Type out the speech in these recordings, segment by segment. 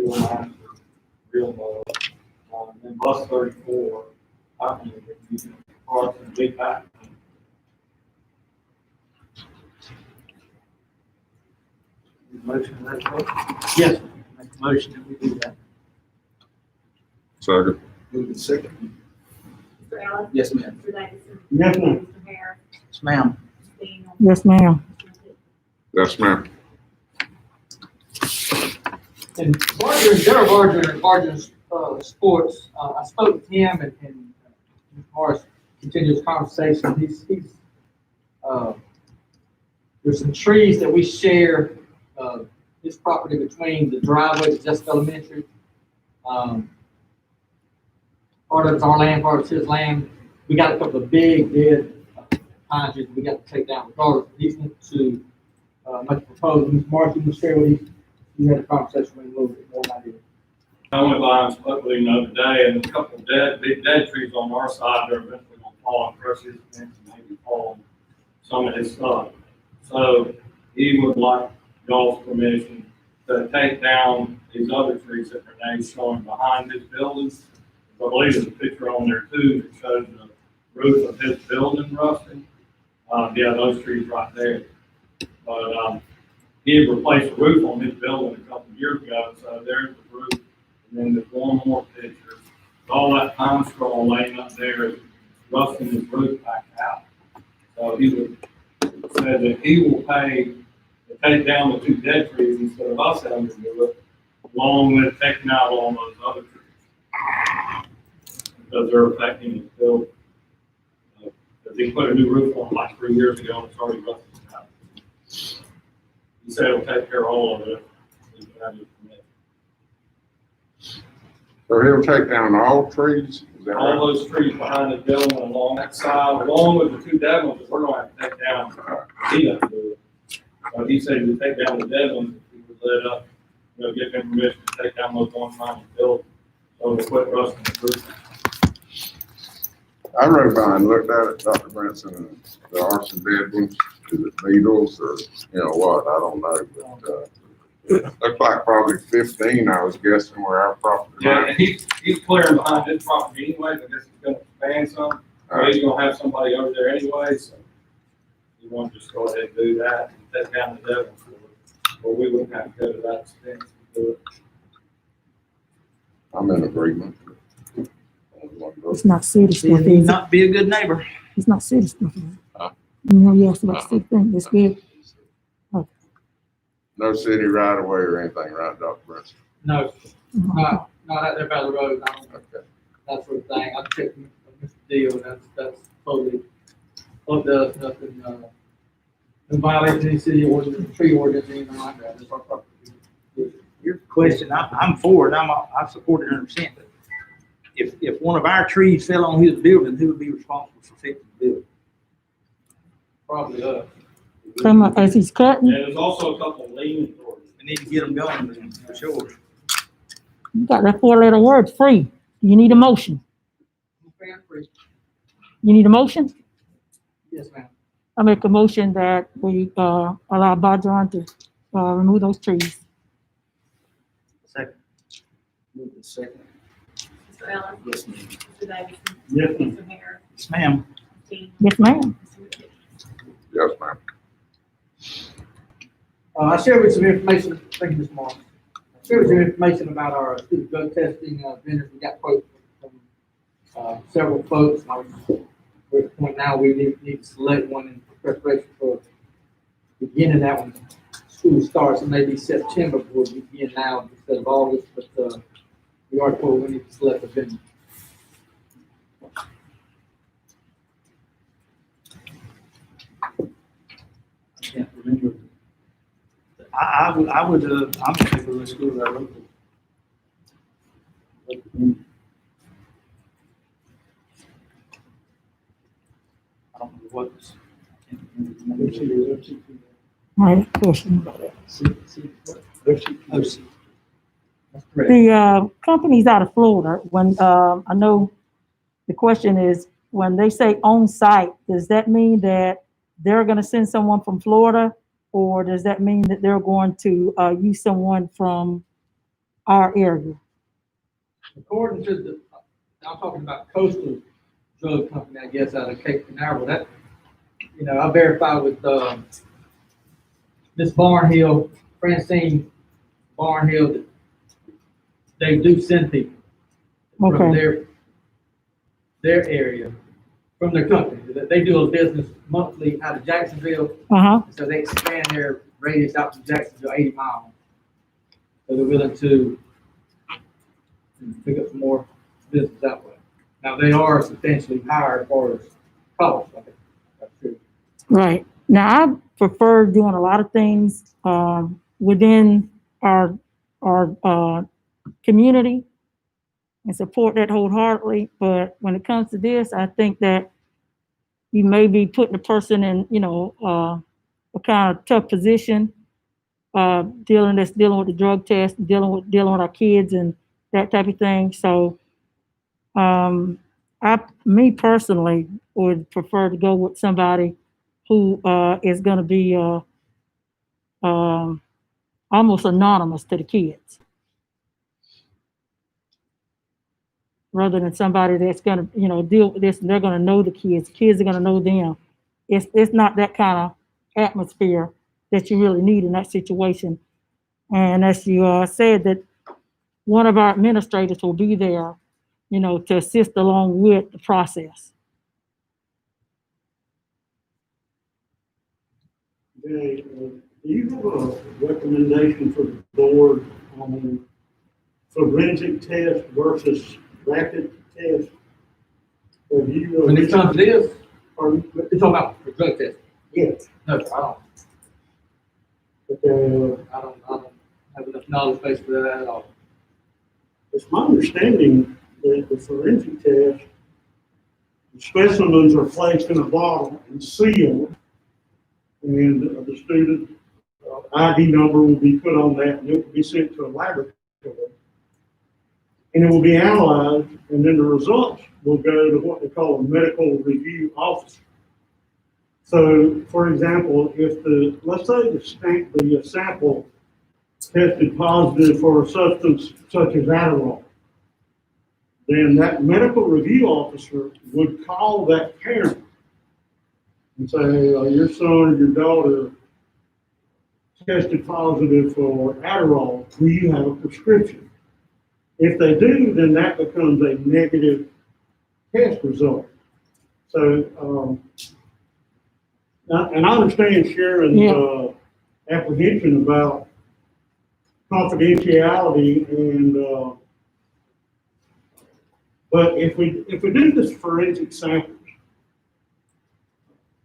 real nice, real low. And bus 34, I think you can park and big back. Motion to that effect? Yes. Make a motion that we do that. Second. Move it second. Mr. Allen? Yes, ma'am. Mr. Davidson? Yes, ma'am. Mr. Harris? Yes, ma'am. Mr. Daniel? Yes, ma'am. Mr. Wood? Yes, ma'am. And Barger Sports, I spoke with him and as far as continuous conversation, there's some trees that we share, his property between the driveway to Jessup Elementary. Part of it's our land, part of it's his land. We got a couple of big dead pine trees we got to take down regardless. He's went to, make a proposal. Ms. Mark, you can share with you had a conversation with him a little bit more than I did. I went by and spoke with him the other day, and a couple of big dead trees on our side, they're eventually gonna fall and crush his fence and maybe fall on some of his stuff. So he would like y'all's permission to take down these other trees that Renee's showing behind his building. I believe there's a picture on there too that shows the roof of his building rusting. Yeah, those trees right there. But, he had replaced the roof on his building a couple of years ago, so there's the roof. And then there's one more picture. All that pine straw laying up there is rusting his roof back out. So he would say that he will pay to take down the two dead trees instead of us having to do it, along with taking out all those other trees. Because they're affecting his building. Because he put a new roof on like 3 years ago and it's already rusted out. He said he'll take care of all of it. He can have it permit. So he'll take down all trees? Is that All right? those trees behind the building along that side, along with the two dead ones, that we're gonna have to take down. He doesn't do it. So he said to take down the dead ones, if he would let up, give him permission to take down those ones behind the building. So we'll quit rusting the roof. I rode by and looked at it, Dr. Branson, and there are some dead ones. Is it beetles or, what? I don't know, but, it looked like probably 15, I was guessing, where our property Yeah, line. and he's clearing behind his property anyway, because he's gonna expand some. So he's gonna have somebody over there anyway, so you want to just go ahead and do that and take down the dead ones for it. Or we wouldn't have to go to that expense to do it. I'm in agreement. It's not city See, stuff, you is it? not be a good neighbor. It's not city stuff, is it? Huh? You asked about city thing, it's good. No city right away or anything, right, Dr. Branson? No, not out there by the road. I don't, Okay. that sort of thing. I checked with Mr. Deal, that's totally, does nothing, in violation of any city ordinance, tree ordinance, anything like that. It's our property. Your question, I'm for it. I support it 100%. But if one of our trees fell on his building, who would be responsible for fixing the building? Probably us. Come on, as he's cutting, And there's also a couple of liens orders. We need to get them going, then, for sure. you got that 4-letter word, free. You need a motion. Fan free. You need a motion? Yes, ma'am. I make a motion that we, allow Badron to, remove those trees. Second. Move it second. Mr. Allen? Yes, ma'am. Mr. Davidson? Yes, ma'am. Mr. Harris? Yes, ma'am. Mr. Daniel? Yes, ma'am. Mr. Wood? Yes, ma'am. I shared with some information, thank you, Ms. Moore. I shared with some information about our student drug testing vendors. We got quotes from several folks. And I was, we're at the point now we need to select one in preparation for beginning that one. School starts, it may be September, but we'll begin now instead of August, but we are told we need to select a vendor. I can't remember. I'm in favor of let's go to our local. I don't know what was. I can't remember the name. I have a question about that. OC. That's correct. The, companies out of Florida, when, I know the question is, when they say on site, does that mean that they're gonna send someone from Florida? Or does that mean that they're going to, use someone from our area? According to the, I'm talking about Coastal Drug Company, I guess, out of Cape Canaveral, that, you know, I verified with, Miss Barnhill, Francine Barnhill, that they do send people from Okay. their area, from their company. They do a business monthly out of Jacksonville, Uh-huh, so they expand their radius out to Jacksonville 80 miles. So they're willing to pick up some more business that way. Now, they are substantially higher as far as cost, I think. That's true. right. Now, I prefer doing a lot of things, within our, community and support that wholeheartedly, but when it comes to this, I think that you may be putting the person in, a kind of tough position, dealing with the drug test, dealing with our kids and that type of thing. So, me personally would prefer to go with somebody who, is gonna be, almost anonymous to the kids, rather than somebody that's gonna, deal with this and they're gonna know the kids. Kids are gonna know them. It's not that kind of atmosphere that you really need in that situation. And as you said, that one of our administrators will be there, to assist along with the process. Okay, do you have a recommendation for the board on forensic test versus rapid test? Have you? When it comes to this, Pardon? you're talking about the drug test. Yes. No, I don't. Okay, I don't have enough knowledge base for that at all. it's my understanding that the forensic test, the specimens are placed in a bottle and sealed, and the student ID number will be put on that, and it will be sent to a laboratory. And it will be analyzed, and then the results will go to what they call a medical review officer. So, for example, if let's say the sample tested positive for a substance such as Adderall, then that medical review officer would call that parent and say, your son or your daughter tested positive for Adderall, do you have a prescription? If they do, then that becomes a negative test result. So, and I understand Sharon's apprehension about confidentiality and, but if we do this forensic samples,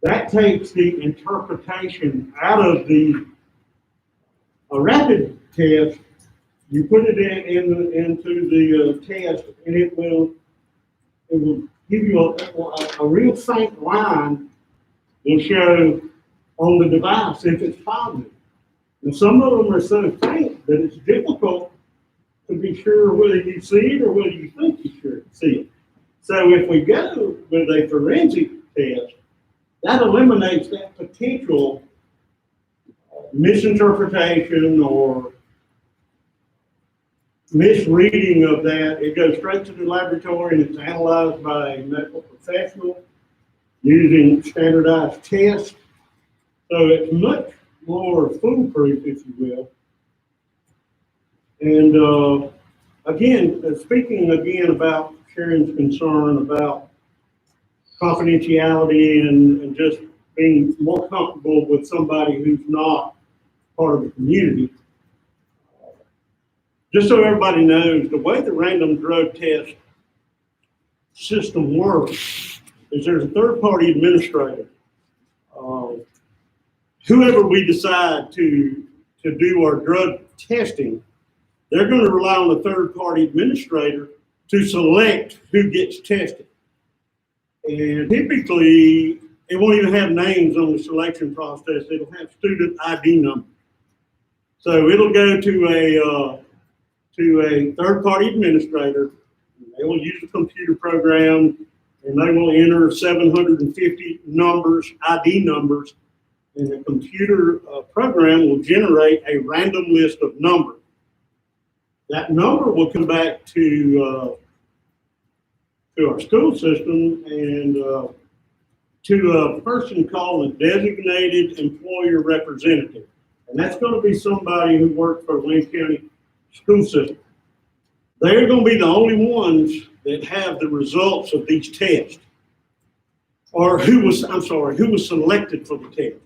that takes the interpretation out of the rapid test. You put it into the test, and it will give you a real faint line. Will show on the device if it's positive. And some of them are so faint that it's difficult to be sure whether you see it or whether you think you should see it. So if we go with a forensic test, that eliminates that potential misinterpretation or misreading of that. It goes straight to the laboratory and it's analyzed by a medical professional using standardized tests. So it's much more foolproof, if you will. And again, speaking again about Sharon's concern about confidentiality and just being more comfortable with somebody who's not part of the community. Just so everybody knows, the way the random drug test system works is there's a third-party administrator. Whoever we decide to do our drug testing, they're going to rely on the third-party administrator to select who gets tested. And typically, it won't even have names on the selection process. It'll have student ID number. So it'll go to a third-party administrator. They will use a computer program, and they will enter 750 numbers, ID numbers, and the computer program will generate a random list of numbers. that number will come back to our school system and, to a person called a designated employer representative. And that's gonna be somebody who works for the Wayne County School System. They're gonna be the only ones that have the results of these tests. Or who was selected for the test.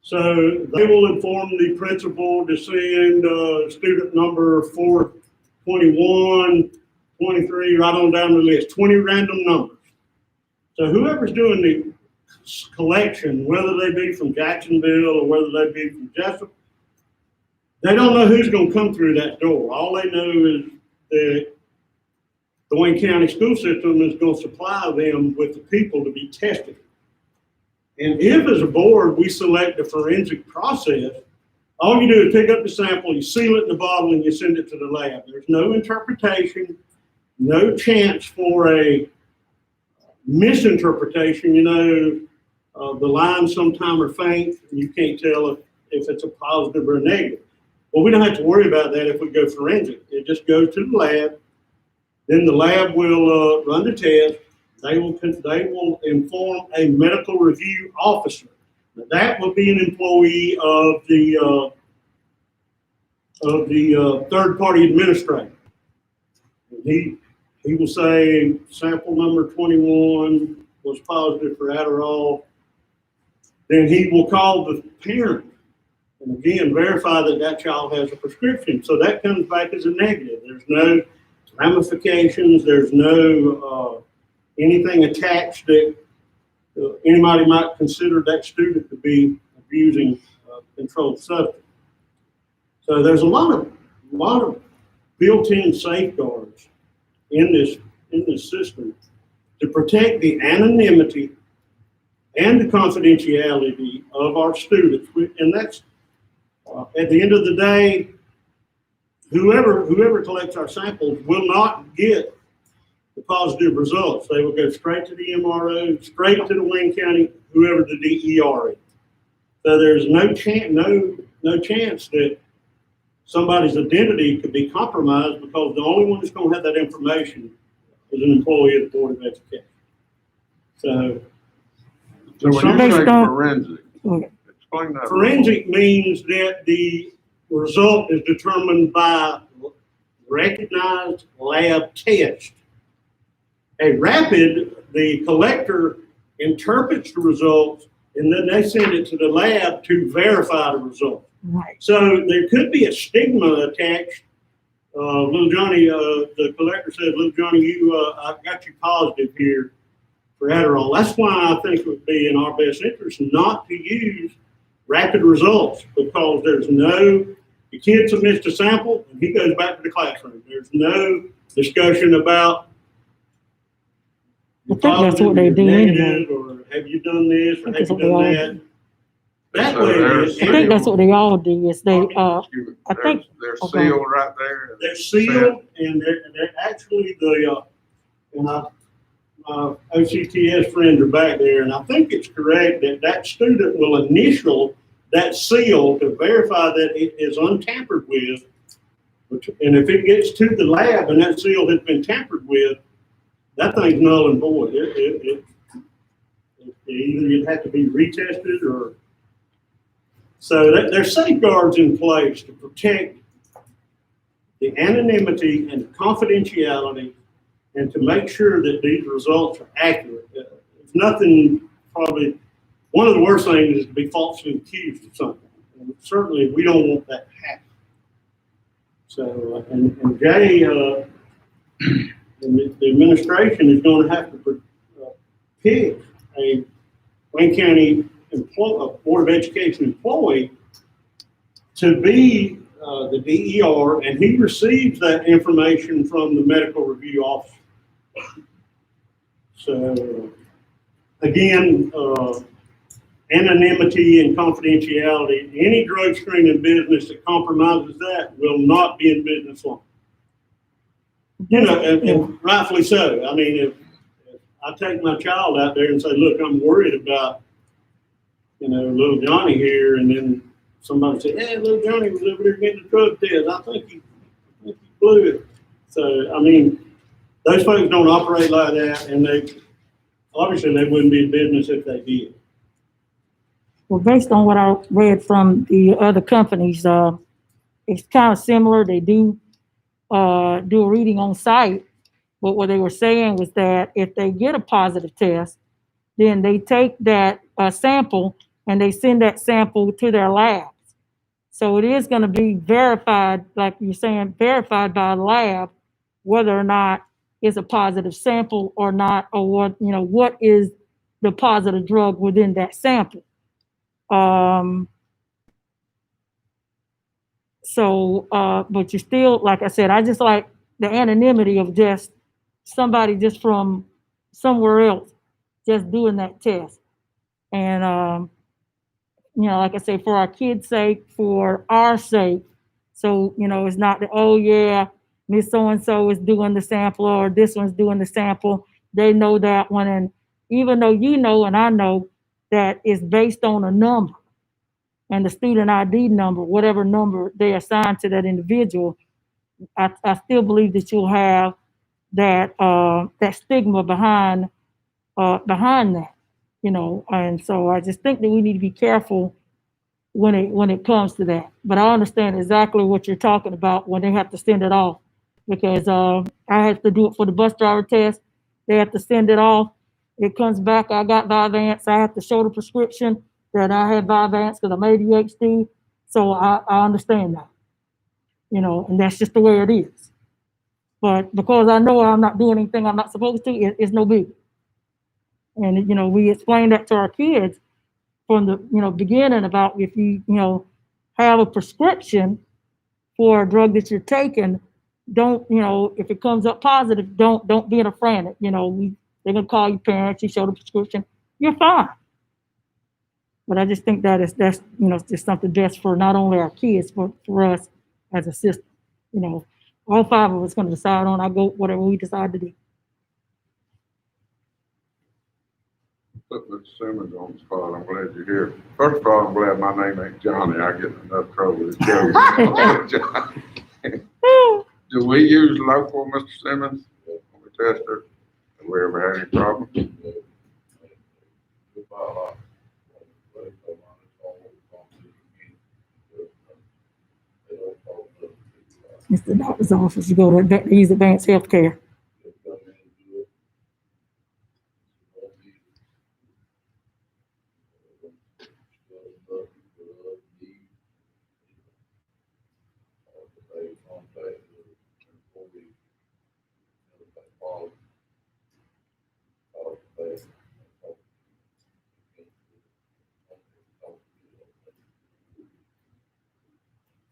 So they will inform the principal to send, student number 421, 23, right on down the list, 20 random numbers. So whoever's doing the collection, whether they be from Jacksonville or whether they be from Jessup, they don't know who's gonna come through that door. All they know is that the Wayne County School System is gonna supply them with the people to be tested. And if as a board, we select a forensic process, all you do is pick up the sample, you seal it in the bottle, and you send it to the lab. There's no interpretation, no chance for a misinterpretation. You know, the lines sometimes are faint, and you can't tell if it's a positive or a negative. Well, we don't have to worry about that if we go forensic. It just goes to the lab. Then the lab will run the test. They will inform a medical review officer. Now, that will be an employee of the third-party administrator. And he will say sample number 21 was positive for Adderall. Then he will call the parent and again verify that that child has a prescription. So that comes back as a negative. There's no ramifications. There's no anything attached that anybody might consider that student to be abusing controlled substance. So there's a lot of built-in safeguards in this system to protect the anonymity and the confidentiality of our students. And that's at the end of the day, whoever collects our samples will not get the positive results. They will go straight to the MRO, straight to the Wayne County, whoever the DER is. So there's no chance that somebody's identity could be compromised because the only one that's going to have that information is an employee of the Board of Education. So So when you Based say on- forensic, Okay. explain that. forensic means that the result is determined by recognized lab test. A rapid, the collector interprets the results and then they send it to the lab to verify the result. Right. So there could be a stigma attached. Little Johnny, the collector said, "Little Johnny, I've got you positive here for Adderall." That's why I think it would be in our best interest not to use rapid results because the kid submits a sample and he goes back to the classroom. There's no discussion about I think that's what they do anyway. or have you done this or I have think you that's what done they that. That So way, there's- I think that's what they all do is they, Excuse me. I think- They're okay. sealed right there. they're sealed and they're actually and OCTS friends are back there, and I think it's correct that student will initial that seal to verify that it is untampered with. And if it gets to the lab and that seal has been tampered with, that thing's null and void. Either it'd have to be retested or. So there's safeguards in place to protect the anonymity and confidentiality and to make sure that these results are accurate. It's nothing, probably, one of the worst things is to be falsely accused of something. And certainly, we don't want that to happen. So, and Jay, and the administration is going to have to pick a Wayne County Board of Education employee to be the DER, and he receives that information from the medical review officer. So, again, anonymity and confidentiality, any drug screening business that compromises that will not be in business long. You know, and rightfully so. I mean, if I take my child out there and say, look, I'm worried about, little Johnny here, and then somebody say, hey, little Johnny was over there getting a drug test. I think he fluid. So, I mean, those folks don't operate like that, and obviously, they wouldn't be in business if they did. Well, based on what I read from the other companies, it's kind of similar. They do a reading on site, but what they were saying was that if they get a positive test, then they take that sample and they send that sample to their labs. So it is going to be verified, like you're saying, verified by a lab, whether or not it's a positive sample or not, or what is the positive drug within that sample. But you still, like I said, I just like the anonymity of just somebody just from somewhere else just doing that test. And, like I say, for our kids' sake, for our sake, so, it's not that, oh yeah, Miss So-and-so is doing the sample or this one's doing the sample. They know that one. And even though you know, and I know that it's based on a number and the student ID number, whatever number they assign to that individual, I still believe that you'll have that stigma behind that, and so I just think that we need to be careful when it comes to that. But I understand exactly what you're talking about when they have to send it off, because I had to do it for the bus driver test. They have to send it off. It comes back, I got Vyvanse. I have to show the prescription that I had Vyvanse because I'm ADHD. So I understand that, and that's just the way it is. But because I know I'm not doing anything I'm not supposed to, it's no big. And, we explain that to our kids from the, beginning about if you, have a prescription for a drug that you're taking, don't, if it comes up positive, don't be in a frantic. They're going to call your parents, you show the prescription, you're fine. But I just think that's, just something best for not only our kids, but for us as a system. All five of us going to decide on, I go whatever we decide to do. Put Mr. Simmons on the spot, I'm glad you're here. First of all, I'm glad my name ain't Johnny, I get in enough trouble with Joe. Do we use local, Mr. Simmons, when we test her? Have we ever had any problems? It's the doctor's office, you go to use advanced healthcare.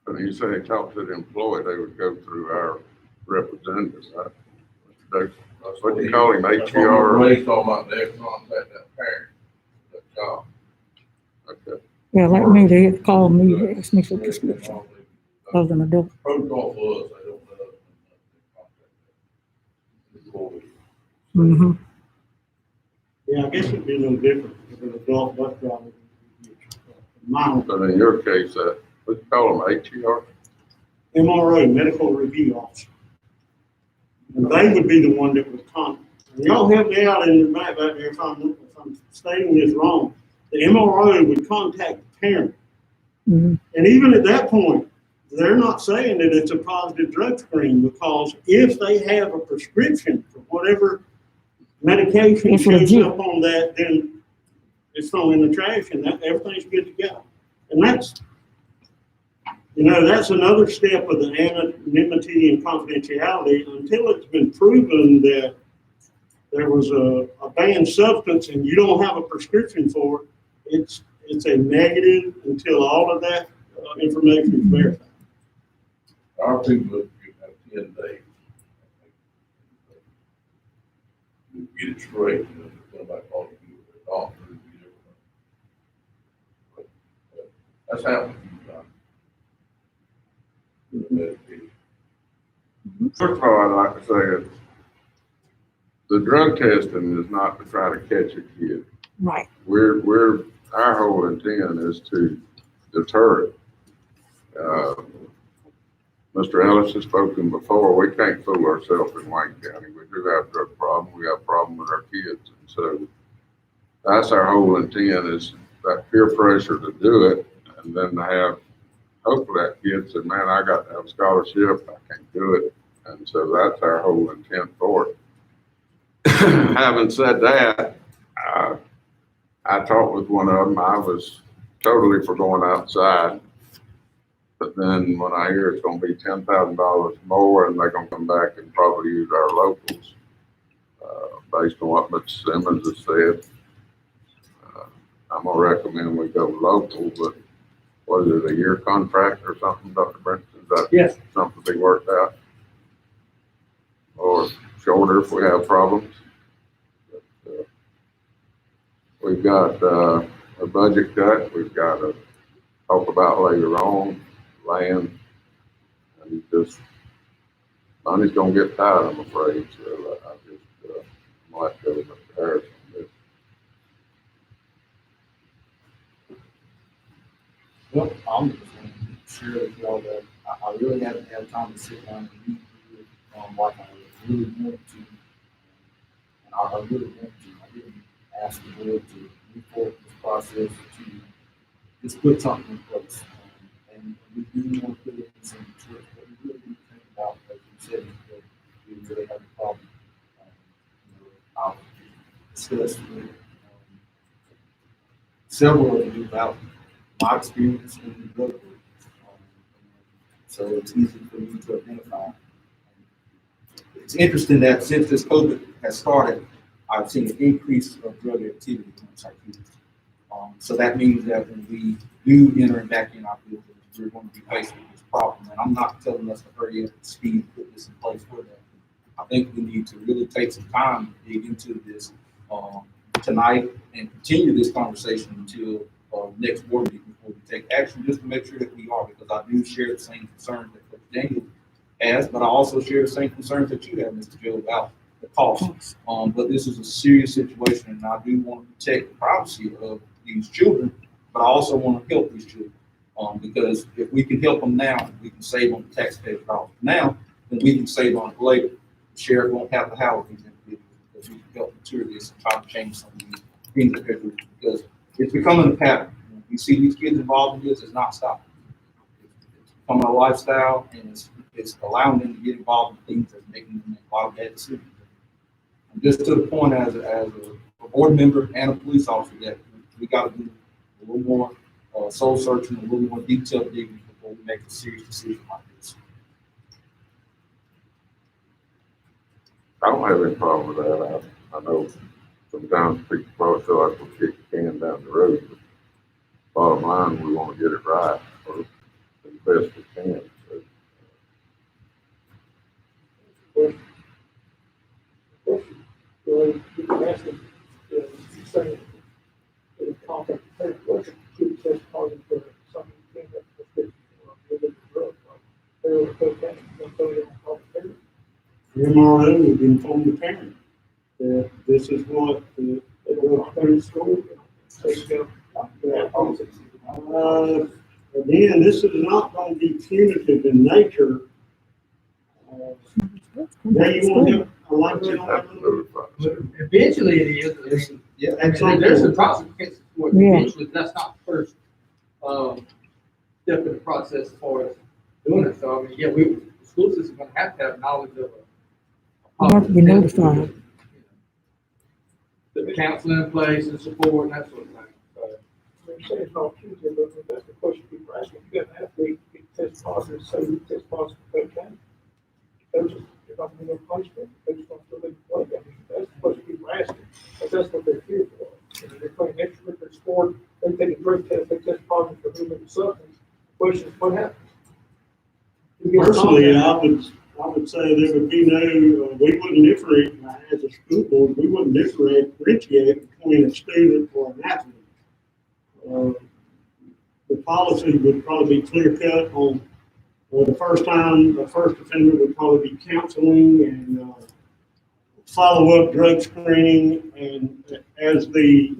When you say talk to the employee, they would go through our representatives, right? What do you call him, ATR? Raised on my next contact that parent, that child. Okay. Yeah, like me, they had called me, they asked me for a prescription. I was an adult. Protocol for us, they don't let us contact them. Mm-hmm. Yeah, I guess it'd be a little different if an adult bus driver. Mine, But in your case, what do you call them, ATR? MRO, medical review officer. And they would be the one that would contact. And y'all help me out in the back there if I'm stating this wrong. The MRO would contact the parent. Mm-hmm. And even at that point, they're not saying that it's a positive drug screen, because if they have a prescription for whatever medication It's shows legit. up on that, then it's thrown in the trash and everything's good to go. And that's another step of the anonymity and confidentiality until it's been proven that there was a banned substance and you don't have a prescription for it. It's a negative until all of that information is verified. Our people have 10 days. You get it straight, somebody calls you a doctor, that's happening. First of all, I'd like to say the drug testing is not to try to catch a kid. Right. Our whole intent is to deter it. Mr. Ellis has spoken before, we can't fool ourselves in Wayne County. We do have a drug problem, we have a problem with our kids. And so that's our whole intent, is that peer pressure to do it, and then to have, hopefully that kid said, man, I got to have a scholarship, I can't do it. And so that's our whole intent for it. Having said that, I talked with one of them. I was totally for going outside. But then when I hear it's gonna be $10,000 more and they're gonna come back and probably use our locals, based on what Mr. Simmons has said, I'm gonna recommend we go local, but what is it, a year contract or something, Dr. Brent? Is that Yes. something to be worked out? Or shorter if we have problems? But, we've got a budget cut, we've got to talk about later on, land, and just, money's gonna get tight, I'm afraid, so I just, might go with Mr. Harrison. Well, I'm just sure with y'all that I really haven't had time to sit down and meet with like I really want to. And I really want to. I didn't ask the board to move forward with this process to just put something in place. And we do want to put it in some church, but we really need to think about, as you said, that we really have a problem. I've discussed with several of you about my experience in the drug group. So it's easy for me to identify. It's interesting that since this COVID has started, I've seen an increase of drug activity amongst our kids. So that means that when we do enter back in our buildings, we're going to be faced with this problem. And I'm not telling us to hurry up and speed and put this in place for that. I think we need to really take some time to dig into this tonight and continue this conversation until next board meeting before we take action, just to make sure that we are, because I do share the same concerns that Coach Daniel has, but I also share the same concerns that you have, Mr. Joe, about the cost. But this is a serious situation, and I do want to protect the privacy of these children, but I also want to help these children. Because if we can help them now, we can save on the taxpayer dollars now, then we can save on it later. The sheriff won't have to house these individuals, because we can help mature this and try to change some of these things that they're doing, because it's becoming a pattern. We see these kids involved in this, it's not stopping. It's becoming a lifestyle, and it's allowing them to get involved in things that's making them make a lot of bad decisions. And just to the point, as a board member and a police officer, that we got to do a little more soul searching, a little more detailed digging before we make a serious decision like this. I don't have any problem with that. I know sometimes people probably feel like we'll kick the can down the road, but bottom line, we want to get it right, or as best we can. So, You can ask them, saying, contact the person, should test positive for something you can't have prescription for, with a drug, like heroin, cocaine, don't tell you about it. MRO would inform the parent that this is what the drug through school. Again, this is not going to be punitive in nature. Now you want to election on have to notify. Eventually it is. I mean, Yeah. and there's some consequences for it Yeah. eventually, but that's not the first, step in the process as far as doing it. So, I mean, yeah, the school system gonna have to have knowledge of a. You have to be notified. The counseling in place and support and that sort of thing. So, They're saying it's not punitive, but that's the question people are asking. You got an athlete get test positive, say you test positive for cocaine. Coaches, if I'm going to punishment, coaches don't feel they can play. I mean, that's the question people are asking, but that's what they're here for. And they're playing extracurricular sport, they take a drug test, they test positive for illegal substance. Question is, what happens? You get Personally, contact- I would say there would be no, we wouldn't differentiate, as a school board, we wouldn't differentiate between a student or an athlete. The policy would probably be clear cut on, the first offender would probably be counseling and, follow-up drug screening, and as the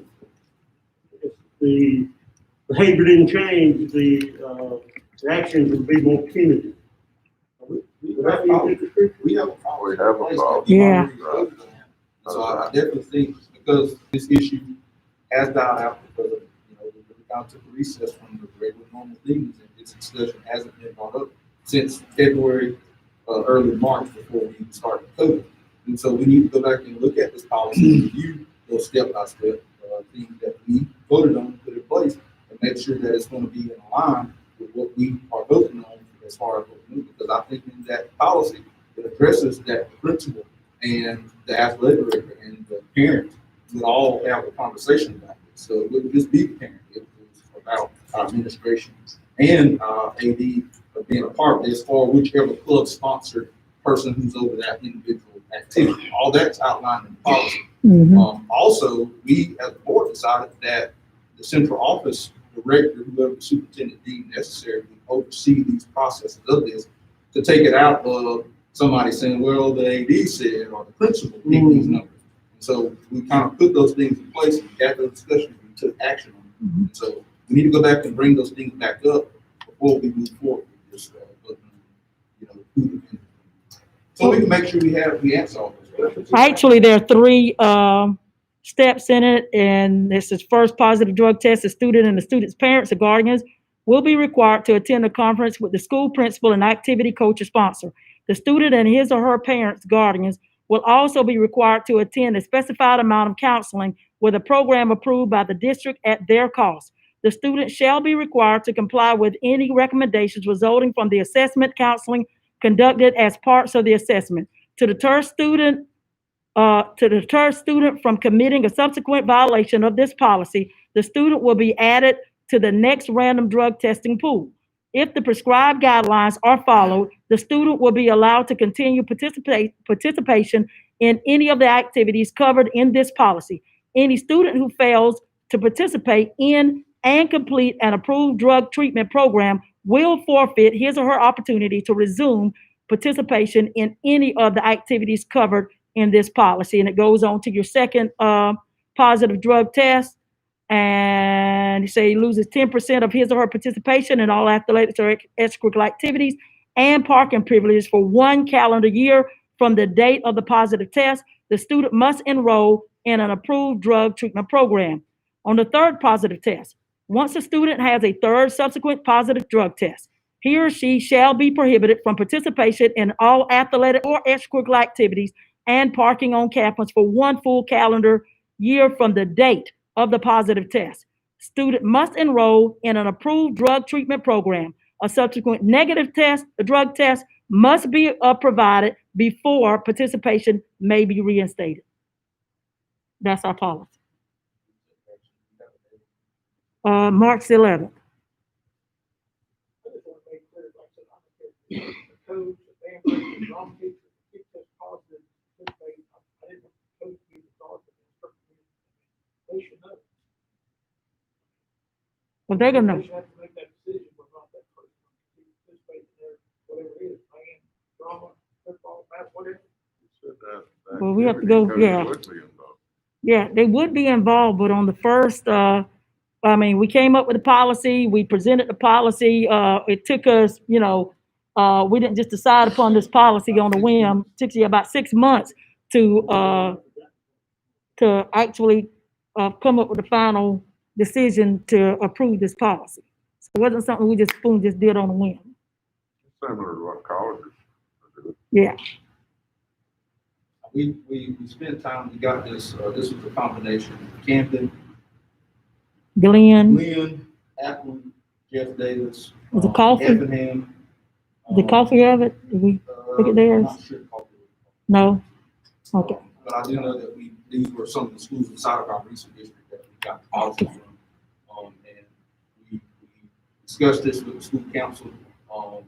behavior didn't change, the actions would be more punitive. That's probably- We have a policy. We have a in place policy. that we've Yeah. already voted on. So I definitely think because this issue has died out because of, we kind of took a recess from the regular normal things and this discussion hasn't been brought up since February, early March before we even started COVID. And so we need to go back and look at this policy, review those step by step, things that we voted on, put in place, and make sure that it's going to be in line with what we are voting on as far as what we do. Because I think in that policy, it addresses that the principal and the athletic director and the parent would all have a conversation about this. So it wouldn't just be the parent, it was about our administration and AD being a part of this, or whichever club sponsored person who's over that individual activity. All that's outlined in the policy. Also, we as a board decided that the central office director, whoever the superintendent deemed necessary, would oversee these processes of this, to take it out of somebody saying, well, the AD said, or the principal picked these numbers. So we kind of put those things in place, we had those discussions, we took action on it. So we need to go back and bring those things back up before we move forward with this, so we can make sure we answer all those questions. Actually, there are three steps in it, and this is first positive drug test. The student and the student's parents or guardians will be required to attend a conference with the school principal and activity coach or sponsor. The student and his or her parents, guardians, will also be required to attend a specified amount of counseling with a program approved by the district at their cost. The student shall be required to comply with any recommendations resulting from the assessment counseling conducted as parts of the assessment. To deter student from committing a subsequent violation of this policy, the student will be added to the next random drug testing pool. If the prescribed guidelines are followed, the student will be allowed to continue participation in any of the activities covered in this policy. Any student who fails to participate in and complete an approved drug treatment program will forfeit his or her opportunity to resume participation in any of the activities covered in this policy. And it goes on to your second positive drug test. And you say he loses 10% of his or her participation in all athletics or extracurricular activities and parking privileges for 1 calendar year from the date of the positive test. The student must enroll in an approved drug treatment program. On the third positive test, once a student has a third subsequent positive drug test, he or she shall be prohibited from participation in all athletic or extracurricular activities and parking on campus for 1 full calendar year from the date of the positive test. Student must enroll in an approved drug treatment program. A subsequent negative test, a drug test, must be provided before participation may be reinstated. That's our policy. March 11th. I just want to make clear, like I said, I don't care. The coach, the band director, the drum teacher, the kid test positive, this way, I didn't want the coach to be the dog that instructed me. They should know. Well, they're gonna know. They should have to make that decision, but not that person. Participate in their, whatever it is, band, drama, football, basketball, whatever. Well, we have to go, yeah. Yeah, they would be involved, but on the first, we came up with a policy, we presented the policy, it took us, we didn't just decide upon this policy on a whim. It took you about 6 months to actually come up with a final decision to approve this policy. So it wasn't something we just did on a whim. Similar to what colleges do. Yeah. We spent time, we got this, this was a combination of Camden, Glenn, Ackland, Jeff Davis. Was it Coffee? Effingham. the coffee of it, did we look at theirs? I'm not sure Coffee. No? Okay. But I do know that these were some of the schools inside of our recent district that we got policies from. And we discussed this with the school council, our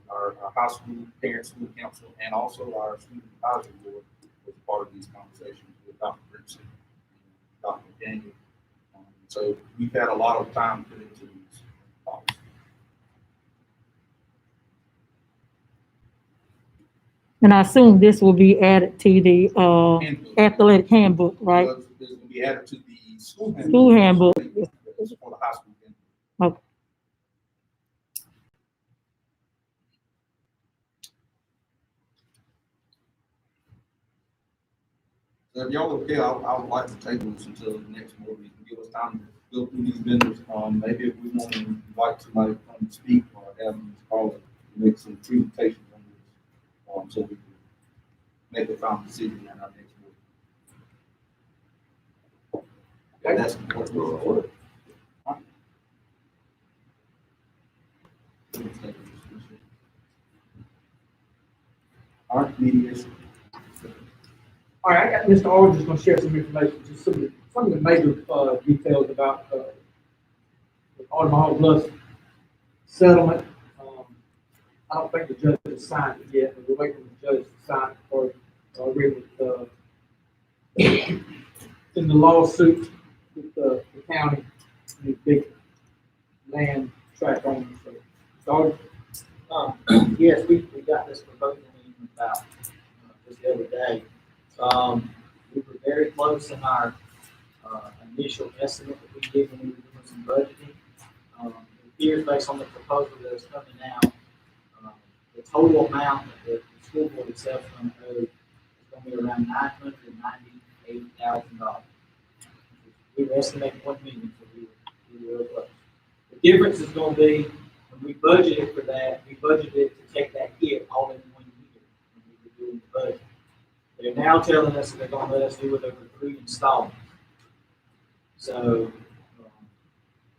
high school parent school council, and also our student advisory board was part of these conversations with Dr. Brinson and Dr. Daniel. So we've had a lot of time put into these policies. And I assume this will be added to the athletic handbook, right? This will be added to the school handbook. School handbook. For the high school handbook. Okay. If y'all okay, I would like to table this until the next board meeting, give us time to go through these vendors. Maybe if we want to invite somebody to come speak or have them call it, make some presentations on this, so we can make a final decision at our next board. Okay. That's what we're order. All right, mediation. All right, I got Mr. Aldridge gonna share some information, just some of the major, details about, the Automobile Bluffs settlement. I don't think the judge has signed it yet, but we're waiting for the judge to sign it or agree with, in the lawsuit with the county, the big land tract owners. So, Yes, we got this proposal in about just the other day. We were very close in our initial estimate that we did when we were doing some budgeting. It appears based on the proposal that is coming out, the total amount that the school board itself is going to owe is going to be around $998,000. We were estimating 1 million, so we were real close. The difference is going to be when we budgeted for that, we budgeted to take that hit all in 1 year when we were doing the budget. They're now telling us that they're going to let us do it over 3 installments. So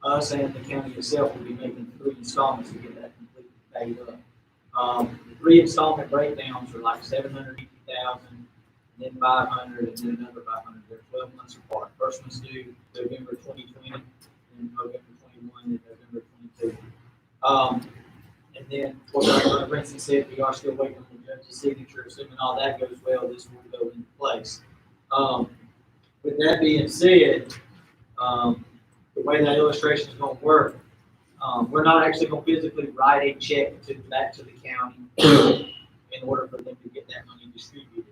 us and the county itself will be making 3 installments to get that completely paid up. The 3 installment breakdowns are like $750,000, and then $500, and then another $500. They're 12 months apart. First one's due November 2020, then November 21, and November 22. And then what Branson said, we are still waiting on the judge's signature. Assuming all that goes well, this will go into place. With that being said, the way that illustration is going to work, we're not actually going to physically write a check back to the county in order for them to get that money distributed.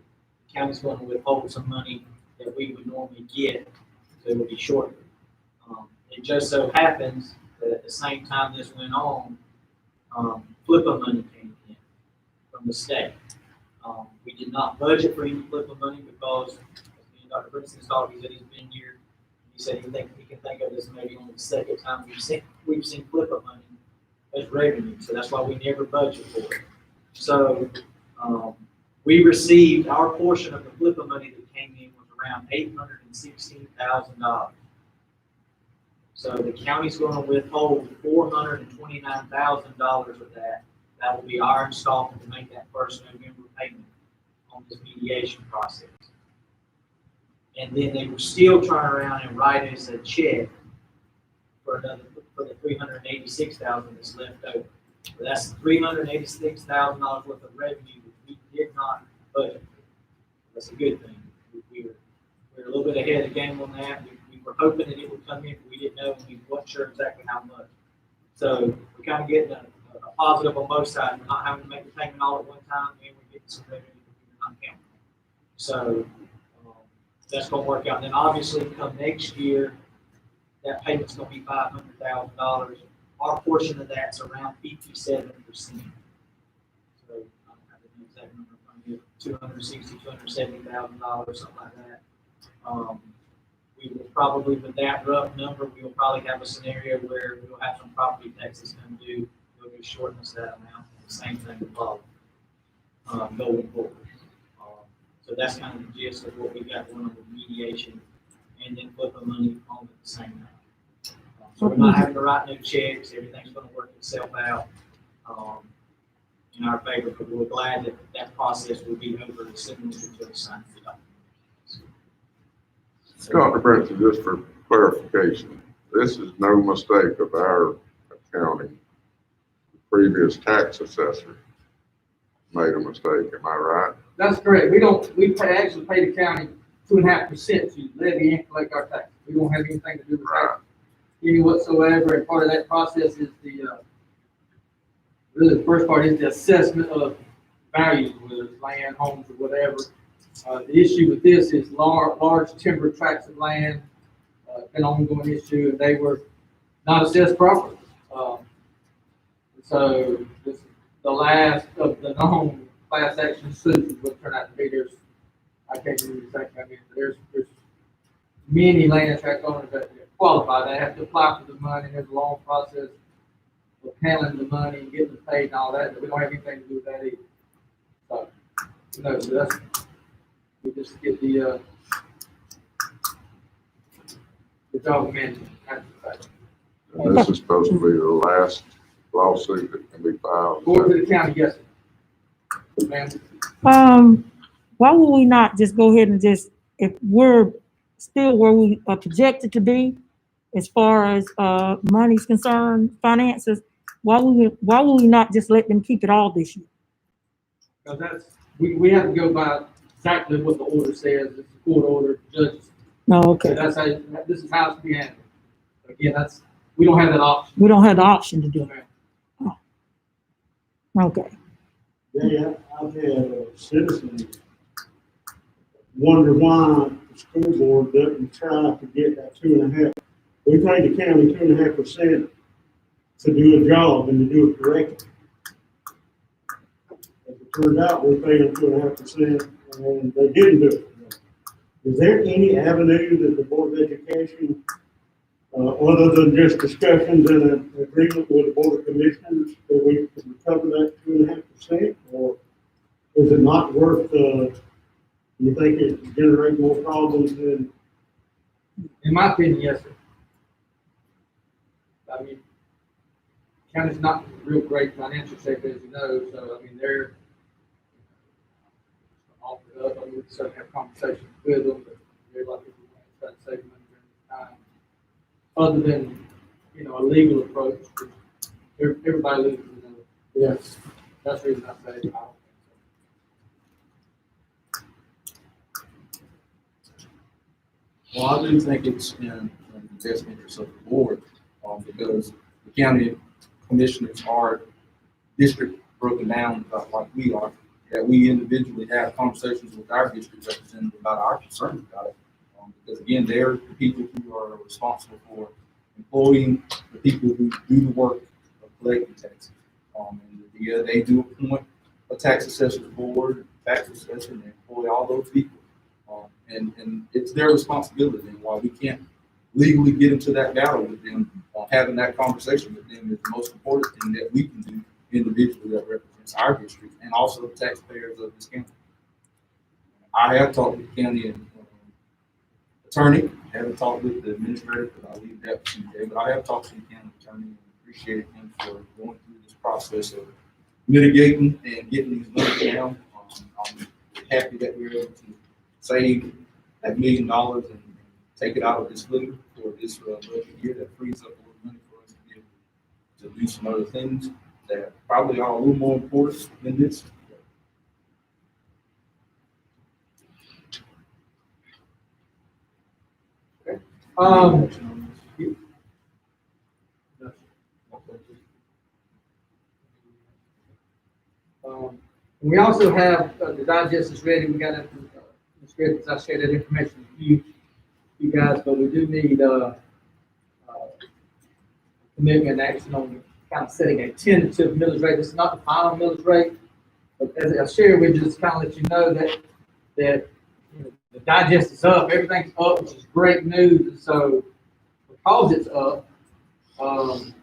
The county's going to withhold some money that we would normally get, so it will be shorter. It just so happens that at the same time this went on, FLIPA money came in from the state. We did not budget for any FLIPA money because Dr. Brinson's talk, he said he's been here. He said he can think of this maybe only the second time we've seen FLIPA money as revenue. So that's why we never budget for it. So we received our portion of the FLIPA money that came in was around $816,000. So the county's going to withhold $429,000 of that. That will be our installment to make that first November payment on this mediation process. And then they will still turn around and write us a check for the $386,000 that's left over. So that's $386,000 worth of revenue that we did not budget for. That's a good thing. We're a little bit ahead of the game on that. We were hoping that it would come in, but we didn't know, and we weren't sure exactly how much. So we're kind of getting a positive on both sides. We're not having to make the payment all at one time, and we're getting some revenue that we're not counting. So that's going to work out. And then obviously, come next year, that payment's going to be $500,000. Our portion of that's around 57%. So I don't have the exact number from you, $270,000, something like that. We will probably, with that rough number, we will probably have a scenario where we'll have some property taxes come due. They'll be shorting us that amount. The same thing with law going forward. So that's kind of the gist of what we got going on with mediation, and then FLIPA money on at the same time. So we're not having to write new checks. Everything's going to work itself out in our favor. But we're glad that that process will be over as soon as the judge signs the document. Dr. Branson, just for clarification, this is no mistake of our accounting. The previous tax assessor made a mistake, am I right? that's correct. Actually pay the county 2.5% to levy and collect our taxes. We don't have anything to do with that. Any whatsoever, and part of that process is really the first part is the assessment of values, whether it's land, homes, or whatever. The issue with this is large timber tracts of land, been an ongoing issue, and they were not assessed properly. So this is the last of the known class action suits is what turned out to be. I can't remember exactly, I mean, there's many land tract owners that qualify, they have to apply for the money, there's a long process of handling the money and getting it paid and all that, but we don't have anything to do with that either. So, no, so that's, we just get the job management. That's the fact. And this is supposed to be the last lawsuit that can be filed. Go to the county, yes, sir. Ma'am. Why would we not just go ahead and just, if we're still where we are projected to be as far as, money's concerned, finances, why would we not just let them keep it all this year? Because that's, we have to go by exactly what the order says, it's a court order, judges. No, So okay. that's how, this is how it's being handled. Again, that's, we don't have that option. We don't have the option to do it. Ma'am. Okay. Yeah, I've had citizens wonder why the school board doesn't try to get that 2.5. We paid the county 2.5% to do a job and to do it correctly. As it turned out, we paid them 2.5% and they didn't do it. Is there any avenue that the Board of Education, other than just discussions and an agreement with the Board of Commissioners, that we can recover that 2.5%? Or is it not worth, you think it generate more problems than? In my opinion, yes, sir. I mean, county's not a real great financial sector, as you know, so, I mean, they're offered up, I mean, we certainly have conversations with them, but they're like, try to save money during this time. Other than, you know, a legal approach, which everybody loses, you know. Yes. That's the reason I say I don't think so. Well, I do think it's in the best interest of the board, because the county commissioners are district broken down like we are, that we individually have conversations with our district representatives about our concerns about it. Because again, they're the people who are responsible for employing the people who do the work of collecting taxes. And they do appoint a tax assessor's board, tax assessor, and they employ all those people. And it's their responsibility. And while we can't legally get into that battle with them, having that conversation with them is the most important thing that we can do individually that represents our district and also the taxpayers of this county. I have talked with the county attorney, I haven't talked with the administrator because I leave that to CJ, but I have talked to the county attorney and appreciated him for going through this process of mitigating and getting these numbers down. I'm happy that we're able to save that $1 million and take it out of this limit for this budget year. That frees up a little money for us to be able to do some other things that probably are a little more important than this. We also have, the digest is ready, we got it, it's ready, because I shared that information with you guys, but we do need, commitment and action on kind of setting a tentative millage rate. This is not the final millage rate, but as I shared with you, just kind of let you know that you know, the digest is up, everything's up, which is great news, and so because it's up, the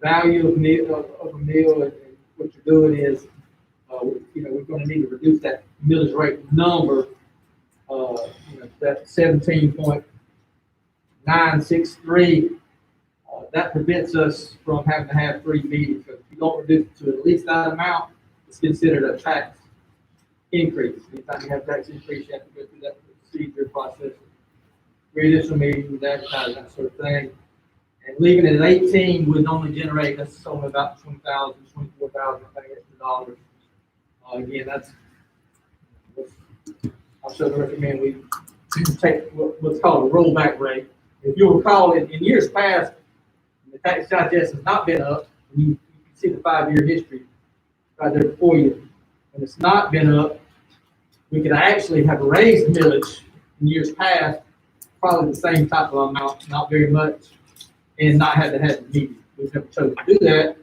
value of a meal and what you're doing is, you know, we're going to need to reduce that millage rate number, you know, that 17.963. That prevents us from having to have 3 meetings. If you don't reduce it to at least that amount, it's considered a tax increase. Anytime you have tax increase, you have to go through that procedure process, 3 additional meetings, advertising, that sort of thing. And leaving it at 18 would only generate us only about $20,000, $24,000 extra dollars. Again, that's I should recommend we take what's called a rollback rate. If you'll recall, in years past, the tax digest has not been up. You can see the 5-year history right there before you. When it's not been up, we could actually have raised millage in years past, probably the same type of amount, not very much, and not have to have the meeting. We've never chosen to do that,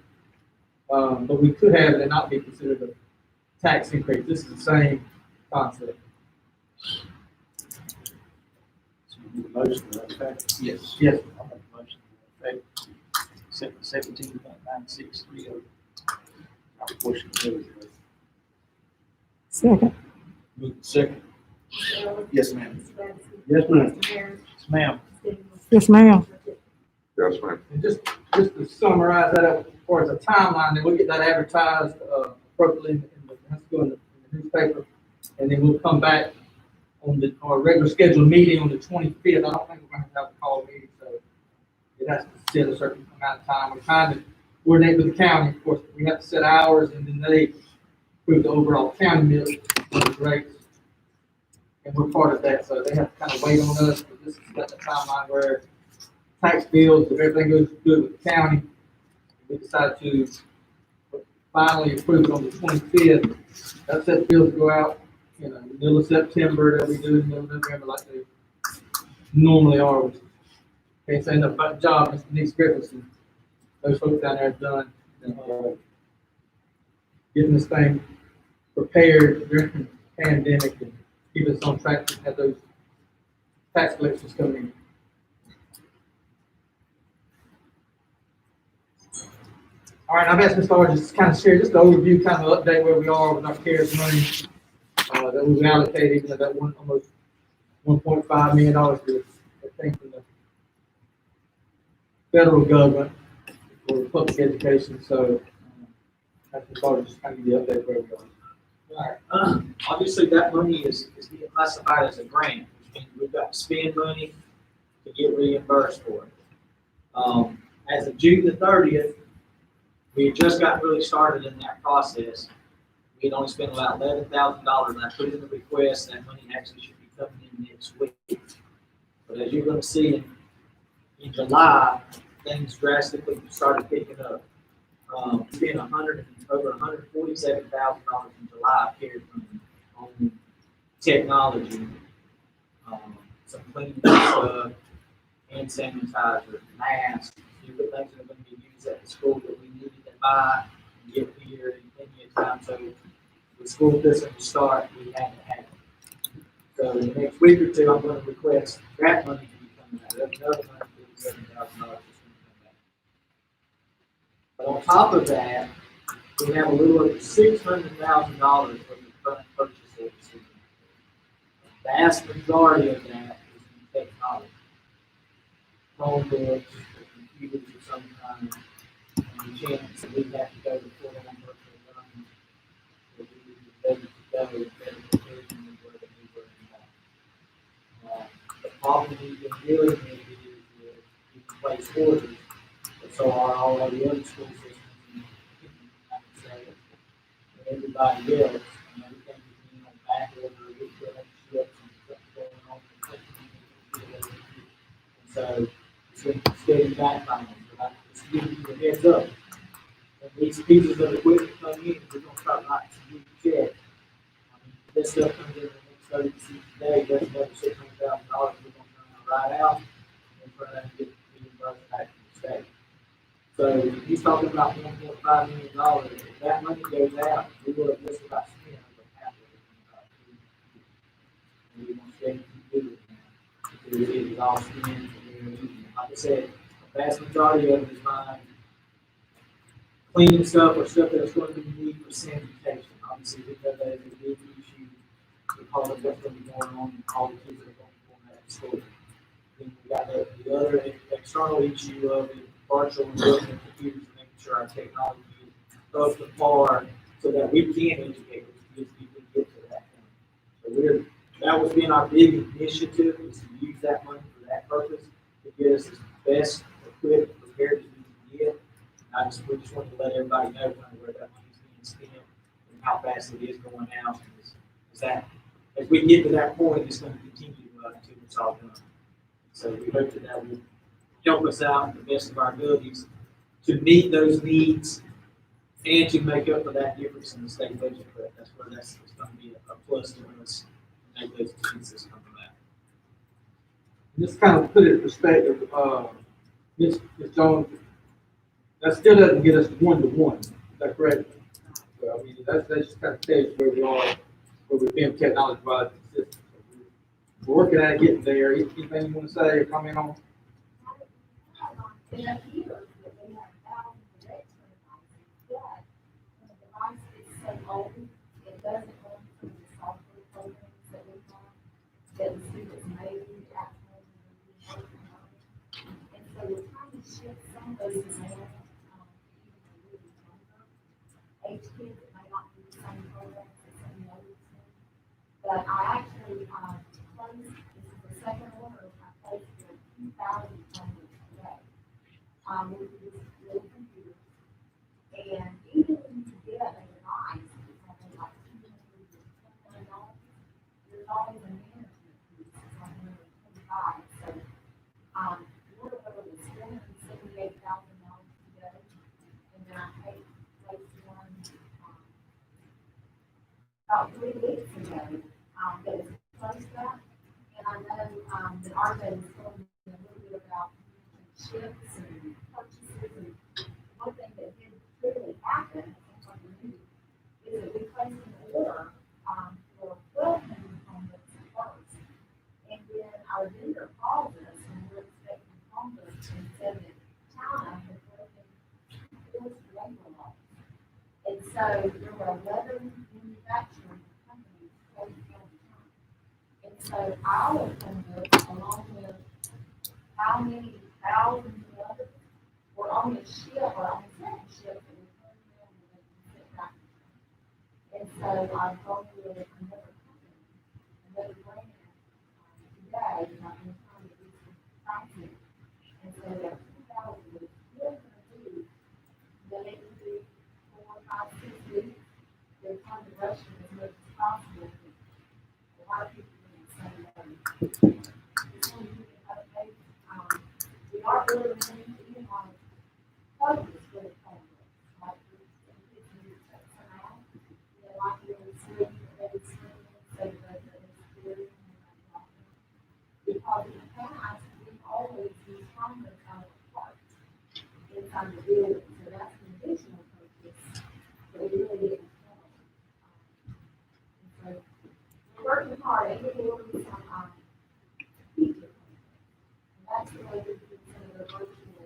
but we could have it and not be considered a tax increase. This is the same concept. So you need a motion to that effect? Yes. Yes. I'll make a motion to that effect. 17.9630. Our portion of those. Second. Move to second. Mr. Ellis. Yes, ma'am. Mr. Madison. Yes, ma'am. Mr. Harris. Yes, ma'am. Ms. Stevens. Yes, ma'am. Yes, ma'am. And just to summarize that up, as far as a timeline, then we'll get that advertised, appropriately in the, let's go in the newspaper. And then we'll come back on our regular scheduled meeting on the 25th. I don't think we're gonna have a call meeting, so it has to set a certain amount of time. We're trying to coordinate with the county, of course, we have to set hours, and then they approve the overall county millage rates. And we're part of that, so they have to kind of wait on us, but this is got the timeline where tax bills, if everything goes good with the county, we decide to finally approve it on the 25th. That set bills go out, middle of September, they'll be due in middle of November like they normally are. Can't say enough about the job, Mr. Nick Griffiths and those folks down there have done, getting this thing prepared during the pandemic and keep us on track to have those tax collections coming in. All right, I've asked Mr. Lord just to kind of share just an overview, kind of update where we are with our CARES money that we've allocated, that almost $1.5 million that came from the federal government for public education. So that's Mr. Lord just kind of give you an update where we are. All right, obviously that money is being classified as a grant, which means we've got to spend money to get reimbursed for it. As of June the 30th, we had just got really started in that process. We had only spent about $11,000, and I put in the request that money actually should be coming in next week. But as you're going to see in July, things drastically started picking up. We spent over $147,000 in July of CARES money on technology, some cleaning stuff, hand sanitizer, masks, different things that are going to be used at the school that we needed to buy and get here in plenty of time. So the school doesn't start, we had to have it. So in the next week or two, I'm going to request that money to be coming out. That's another $147,000. But on top of that, we have a little over $600,000 for the current purchase orders. The vast majority of that is in technology. Chromebooks, computers of some kind, and the chance that we have to go to full on virtual learning, that we would be ready to go, better prepared than we were now. The problem we've been dealing with is we can place orders, but so are all of the other school systems in the United States, and everybody else, and everything is being on back order, we're filling ships and stuff going on in the country. And so it's been steady backfiring, but I'm just giving you a heads up. When these pieces of equipment come in, we're gonna start writing some new checks. I mean, this stuff comes in the next 30 days, that's another $600,000 we're gonna write out and try to get reimbursed back to the state. So he's talking about $1.5 million. If that money goes out, we will have just about spent over half of it. And we want to stay to do it now. Because it is all spent and we're using it. Like I said, the vast majority of it is mine. Cleaning stuff or stuff that's going to be needed for sanitation. Obviously, we know that is a big issue because of what's going to be going on and all the kids that are going to go to school. Then we got the other external issue of it, virtual and working computers, and making sure our technology is up to par so that we can educate the kids if we get to that point. So that was being our big initiative, is to use that money for that purpose, to get us as best equipped, prepared as we can get. We just want to let everybody know kind of where that money is being spent and how fast it is going out. Is that as we get to that point, it's going to continue until it's all done. So we hope that will help us out to the best of our abilities to meet those needs and to make up for that difference in the state budget. But that's where it's going to be a plus to us to make those expenses come back. Just kind of put it in perspective, Ms. Jones, that still doesn't get us one-to-one. Is that correct? Well, I mean, that just kind of tells you where we are, where we've been technology-wise. We're working at getting there. Anything you want to say or comment on? In a year, that they have thousands of extra devices, but when the device is so old, it doesn't run some of the software programs that we have, that the students may be actually working on. And so we're trying to shift some of those around, even a little younger age kids that may not be the same programs as some of the others. But I actually, placed, this is the second order, I placed 2,000 numbers today. With these little computers. And even when you get a device, it's only like $229, there's always a management fee, it's $125. So, we're over the $478,000 today. And then I paid, placed one, about 3 weeks ago, that was close to that. And I know, that our is told me a little bit about shifts and purchases, and one thing that did really happen, I think is that we placed an order, for 1,200 homeless first. And then our vendor called us and we're expecting homeless and said that China had broken forced labor laws. And so there were 11 manufacturing companies closed down in China. And so our vendor, along with how many thousands of others were on the ship or on the second ship that was turned around and they sent back. And so I'm going with another company, another brand, today, and I've been trying to do some pricing. And so that 2,000 is still going to do, the next 3, 4, 5, 6 weeks. They're trying to rush it as much as possible. A lot of people are doing the same way. This one, you can have a page, we are building things in like focus for the family, like kids need to check some out, like really swim, maybe swimming, so that experience and like that. Because in the past, we've always used homeless out of the park inside the building, so that's an additional purpose that we really didn't have. And so we're working hard, and we're doing some, feature. And that's the way we're doing some of the virtual,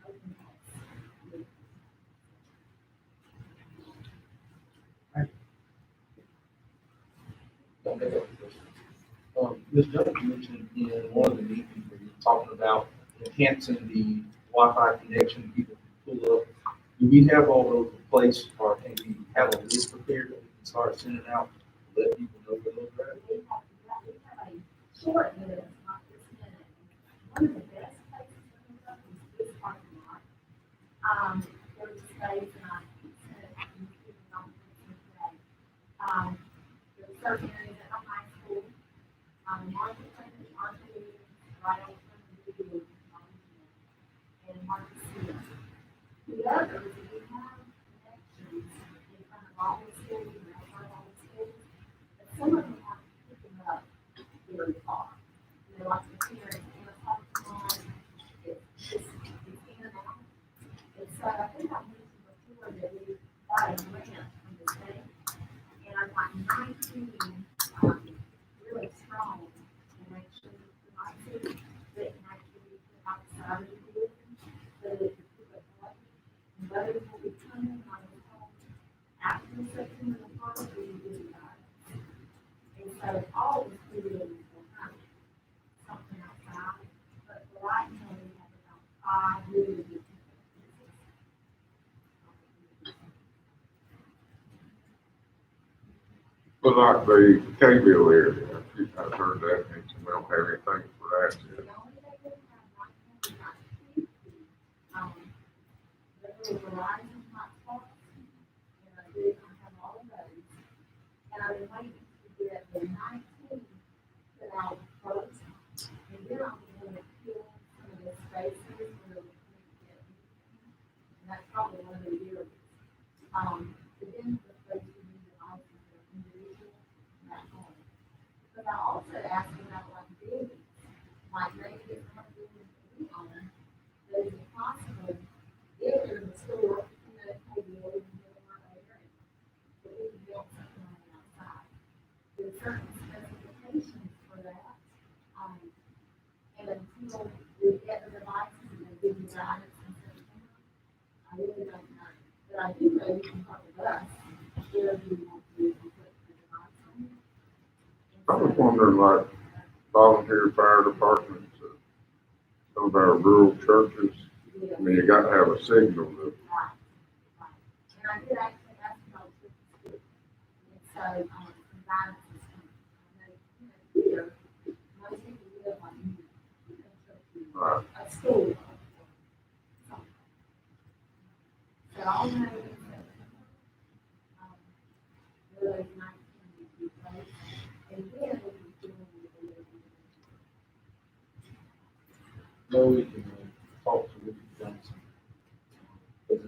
open house. Ms. Jones mentioned in one of the meetings where you were talking about enhancing the Wi-Fi connection, people can pull up. Do we have all those in place, or can we have a list prepared that we can start sending out, to let people know where those are at? We have a short minute, not this minute. One of the best places to hook up is this parking lot. There's a space, and I said, I'm keeping on today. There's certain areas at the high school, marketplace, right on front of the building, and market center. The others, we have connections in front of all the schools and outside all the schools, but some of them aren't picking up very far. You know, like the parents in a parking lot, it's in and out. And so I think I mentioned before that we got a grant from the state, and I've got 19, really strong, to make sure that the devices that can actually be put outside of the building, so that it can pick up light. And others will be coming on the phone after September the 1st, we will do that. And so all the studios will have something outside, but for right now, we have about 5 really good pieces. But like the K-Bill area, I've heard that, mentioned we don't have anything for that The yet. only thing we have right now, we got 50, the little Verizon hotspots, and I did, I have all of those. And I've been waiting to get the 19 put out first, and then I'm gonna fill some of the spaces where we can't get anything. And that's probably one of the years. But then the space we need to also for individual, not home. But I also asked about like buildings, like maybe it's not buildings that we own, but is it possible, if there's a store, you know, maybe we can build one over it, but we can build something on the outside. There's certain specifications for that, And until we get the devices and they give you guidance and stuff, I really don't know. But I do know you can talk with us, where you want to put the device on. I was wondering, like, volunteer fire departments, some of our rural churches, Yeah. I mean, you gotta have a signal that, Right, right. And I did actually ask about it, and so, some guidance is coming. I know, here, most people live like, right, a school. So I'll know in September, where those nights can be placed, and then we can do No, we can talk to Richard Johnson. But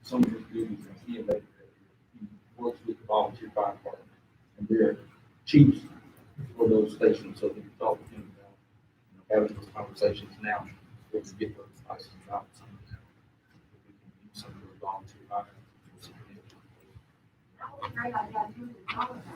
some of his duties, and he works with the volunteer fire department and their chiefs for those stations, so we can talk with him about, having those conversations now, before we get those licenses out. Some of them, we can use some of those volunteer fire. that was great, I got you to talk about that.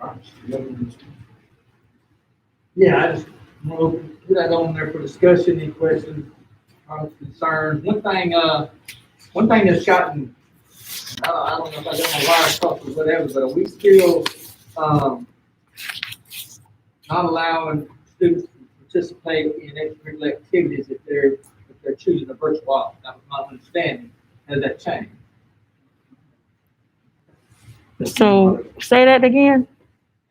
All right, you have any- Yeah, I just want to put that on there for discussion, any questions, comments, concerns. One thing that's gotten, I don't know if I got my wires crossed or whatever, but are we still, not allowing students to participate in extracurricular activities if they're choosing a virtual option? That was my understanding. Has that changed? So say that again.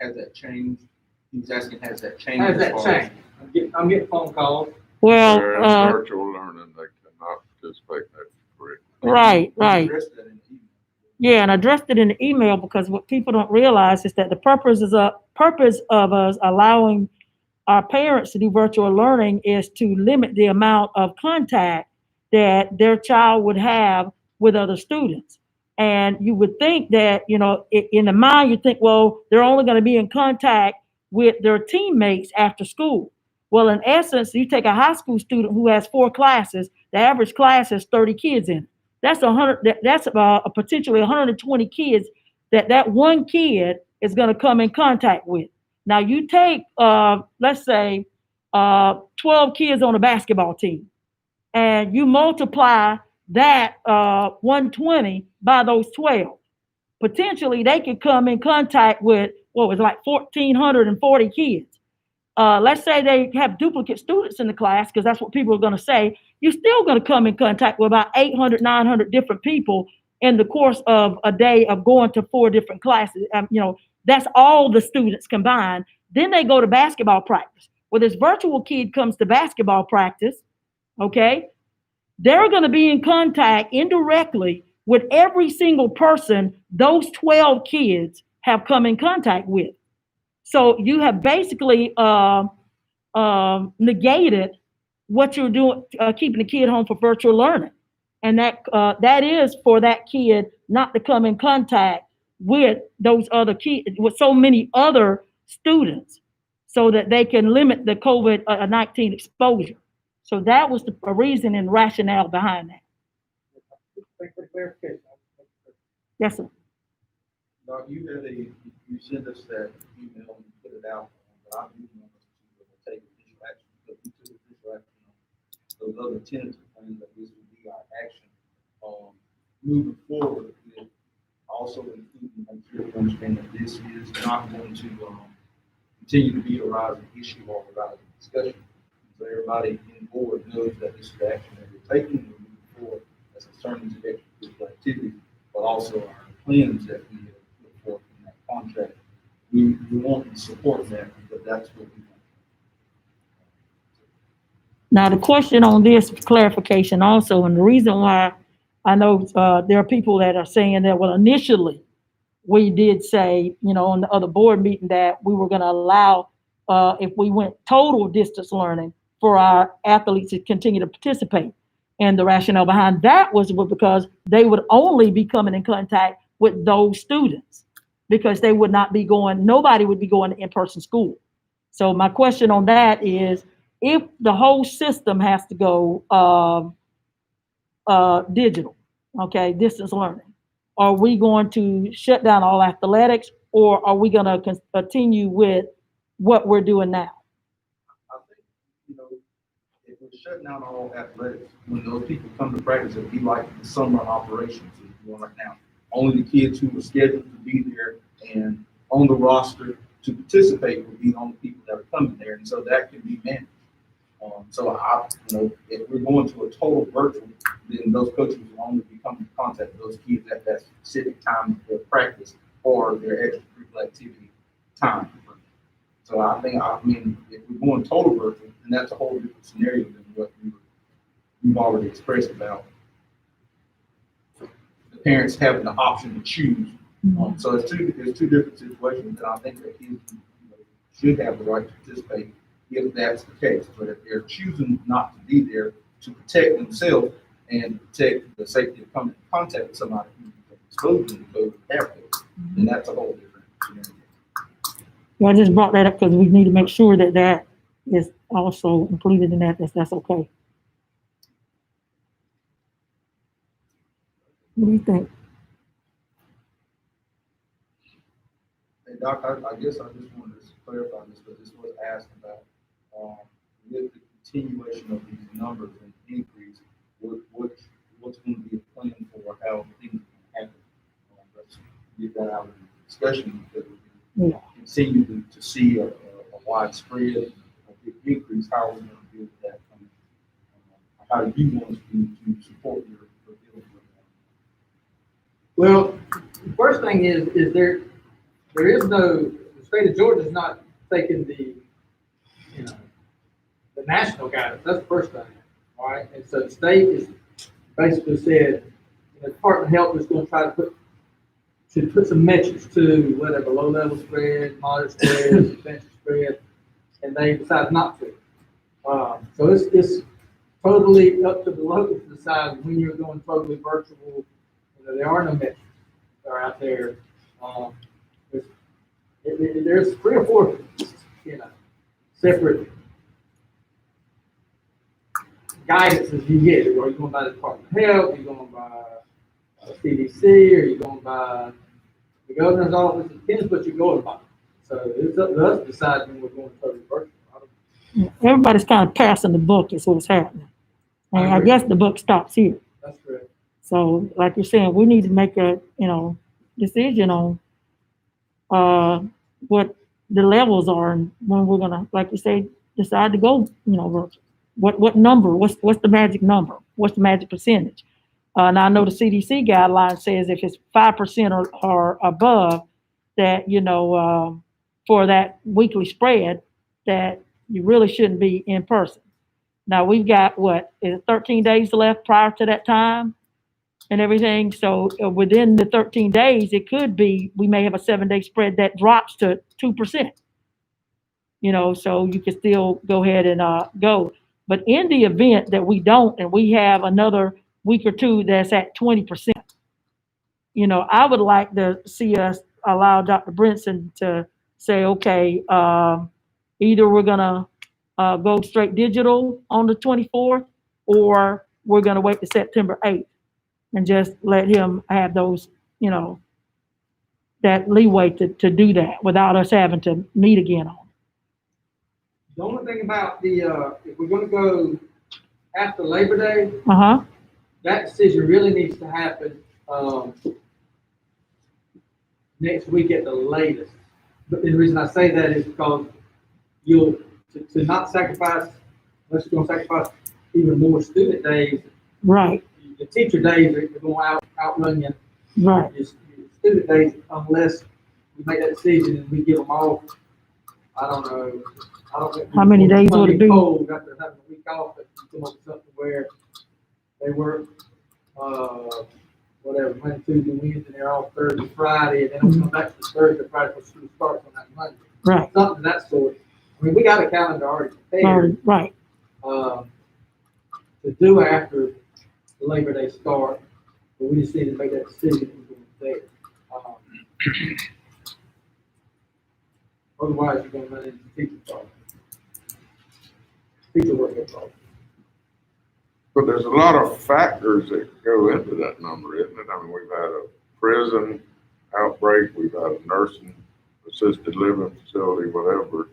Has that changed? He was asking, has that changed? Has as that far as- changed? I'm getting phone calls. Well, there's virtual learning, they cannot participate in that curriculum. right, We right. addressed that in the email. Yeah, and I addressed it in the email because what people don't realize is that the purpose of us allowing our parents to do virtual learning is to limit the amount of contact that their child would have with other students. And you would think that, in the mind, you think, well, they're only going to be in contact with their teammates after school. Well, in essence, you take a high school student who has 4 classes, the average class has 30 kids in it. That's potentially 120 kids that one kid is going to come in contact with. Now you take, let's say, 12 kids on a basketball team, and you multiply that 120 by those 12. Potentially, they could come in contact with what was like 1,440 kids. Let's say they have duplicate students in the class, because that's what people are going to say. You're still going to come in contact with about 800, 900 different people in the course of a day of going to 4 different classes. That's all the students combined. Then they go to basketball practice. Well, this virtual kid comes to basketball practice, okay? They're going to be in contact indirectly with every single person those 12 kids have come in contact with. So you have basically negated what you're doing, keeping the kid home for virtual learning. And that is for that kid not to come in contact with those other kids, with so many other students, so that they can limit the COVID-19 exposure. So that was the reason and rationale behind that. Thanks for the clarification. Yes, sir. No, you sent us that email and put it out, but I'm using it to take official action, because we took official action on those other tentative plans, that this would be our action, moving forward, with also including, make sure you understand that this is not going to, continue to be a rising issue or a rising discussion. So everybody in board knows that this is the action that we're taking, and moving forward as concerns of extracurricular activity, but also our plans that we have put forth in that contract. We want to support that, because that's what we want. Now, the question on this clarification also, and the reason why I know there are people that are saying that, well, initially, we did say, on the other board meeting, that we were going to allow, if we went total distance learning, for our athletes to continue to participate. And the rationale behind that was because they would only be coming in contact with those students, because they would not be nobody would be going to in-person school. So my question on that is, if the whole system has to go digital, okay, distance learning? Are we going to shut down all athletics, or are we gonna continue with what we're doing now? I think, if we're shutting down all athletics, when those people come to practice, it'll be like the summer operations that we're doing right now. Only the kids who were scheduled to be there and on the roster to participate will be the only people that are coming there, and so that can be managed. If we're going to a total virtual, then those coaches will only be coming in contact with those kids at that specific time of their practice or their extracurricular activity time. So if we're going total virtual, then that's a whole different scenario than what we've already expressed about the parents having the option to choose. So there's two different situations, and I think that kids should have the right to participate if that's the case. But if they're choosing not to be there to protect themselves and protect the safety of coming in contact with somebody who's exposed to the COVID, then that's a whole different scenario. Well, I just brought that up because we need to make sure that that is also included in that, that's okay. What do you think? Hey, Doc, I guess I just wanted to clarify this, but this was asked about, with the continuation of these numbers and increase, what's going to be a plan for how things can happen? Let's get that out of the discussion, because we can continue to see a widespread, a big increase. How are we going to deal with that? How do you want us to support your dealing with that? Well, the first thing is there is no, the state of Georgia is not taking the national guidance. That's the first thing, all right? And so the state is basically said, the Department of Health is going to try to put some metrics to whatever low level spread, moderate spread, advanced spread, and they decided not to. So it's totally up to the locals to decide when you're going totally virtual. There are no metrics that are out there. There's 3 or 4, separate guidances you get. Are you going by the Department of Health? Are you going by CDC? Are you going by the governor's office? It depends what you're going by. So it's up to us to decide when we're going totally virtual. Everybody's kind of passing the book is what's happening. And I guess the book stops here. That's correct. So like you're saying, we need to make a, decision on what the levels are and when we're gonna, like you say, decide to go, virtual. What number, what's the magic number? What's the magic percentage? And I know the CDC guideline says if it's 5% or above, that, for that weekly spread, that you really shouldn't be in person. Now we've got 13 days left prior to that time and everything. So within the 13 days, it could be, we may have a 7-day spread that drops to 2%, so you can still go ahead and go. But in the event that we don't, and we have another week or two that's at 20%, I would like to see us allow Dr. Brinson to say, okay, either we're gonna go straight digital on the 24th, or we're gonna wait to September 8th and just let him have those, that leeway to do that without us having to meet again on it. The only thing about if we're going to go after Labor Day, that decision really needs to happen next week at the latest. But the reason I say that is because to not sacrifice, unless you're going to sacrifice even more student days. Right. The teacher days are going to outrun you. Right. Your student days, unless we make that decision and we give them off. I don't know. How many days would it be? Cold after having a week off, but you come up with something where they work, Monday, Tuesday, Wednesday, and they're off Thursday, Friday, and then they'll come back to Thursday, Friday, before school starts on that Monday. Right. Something of that sort. I mean, we got a calendar already prepared. Right. To do after the Labor Day start, but we just need to make that decision there. Otherwise, you're going to run into teacher problems. Teacher work problem. But there's a lot of factors that go into that number, isn't it? I mean, we've had a prison outbreak, we've had a nursing assisted living facility, whatever.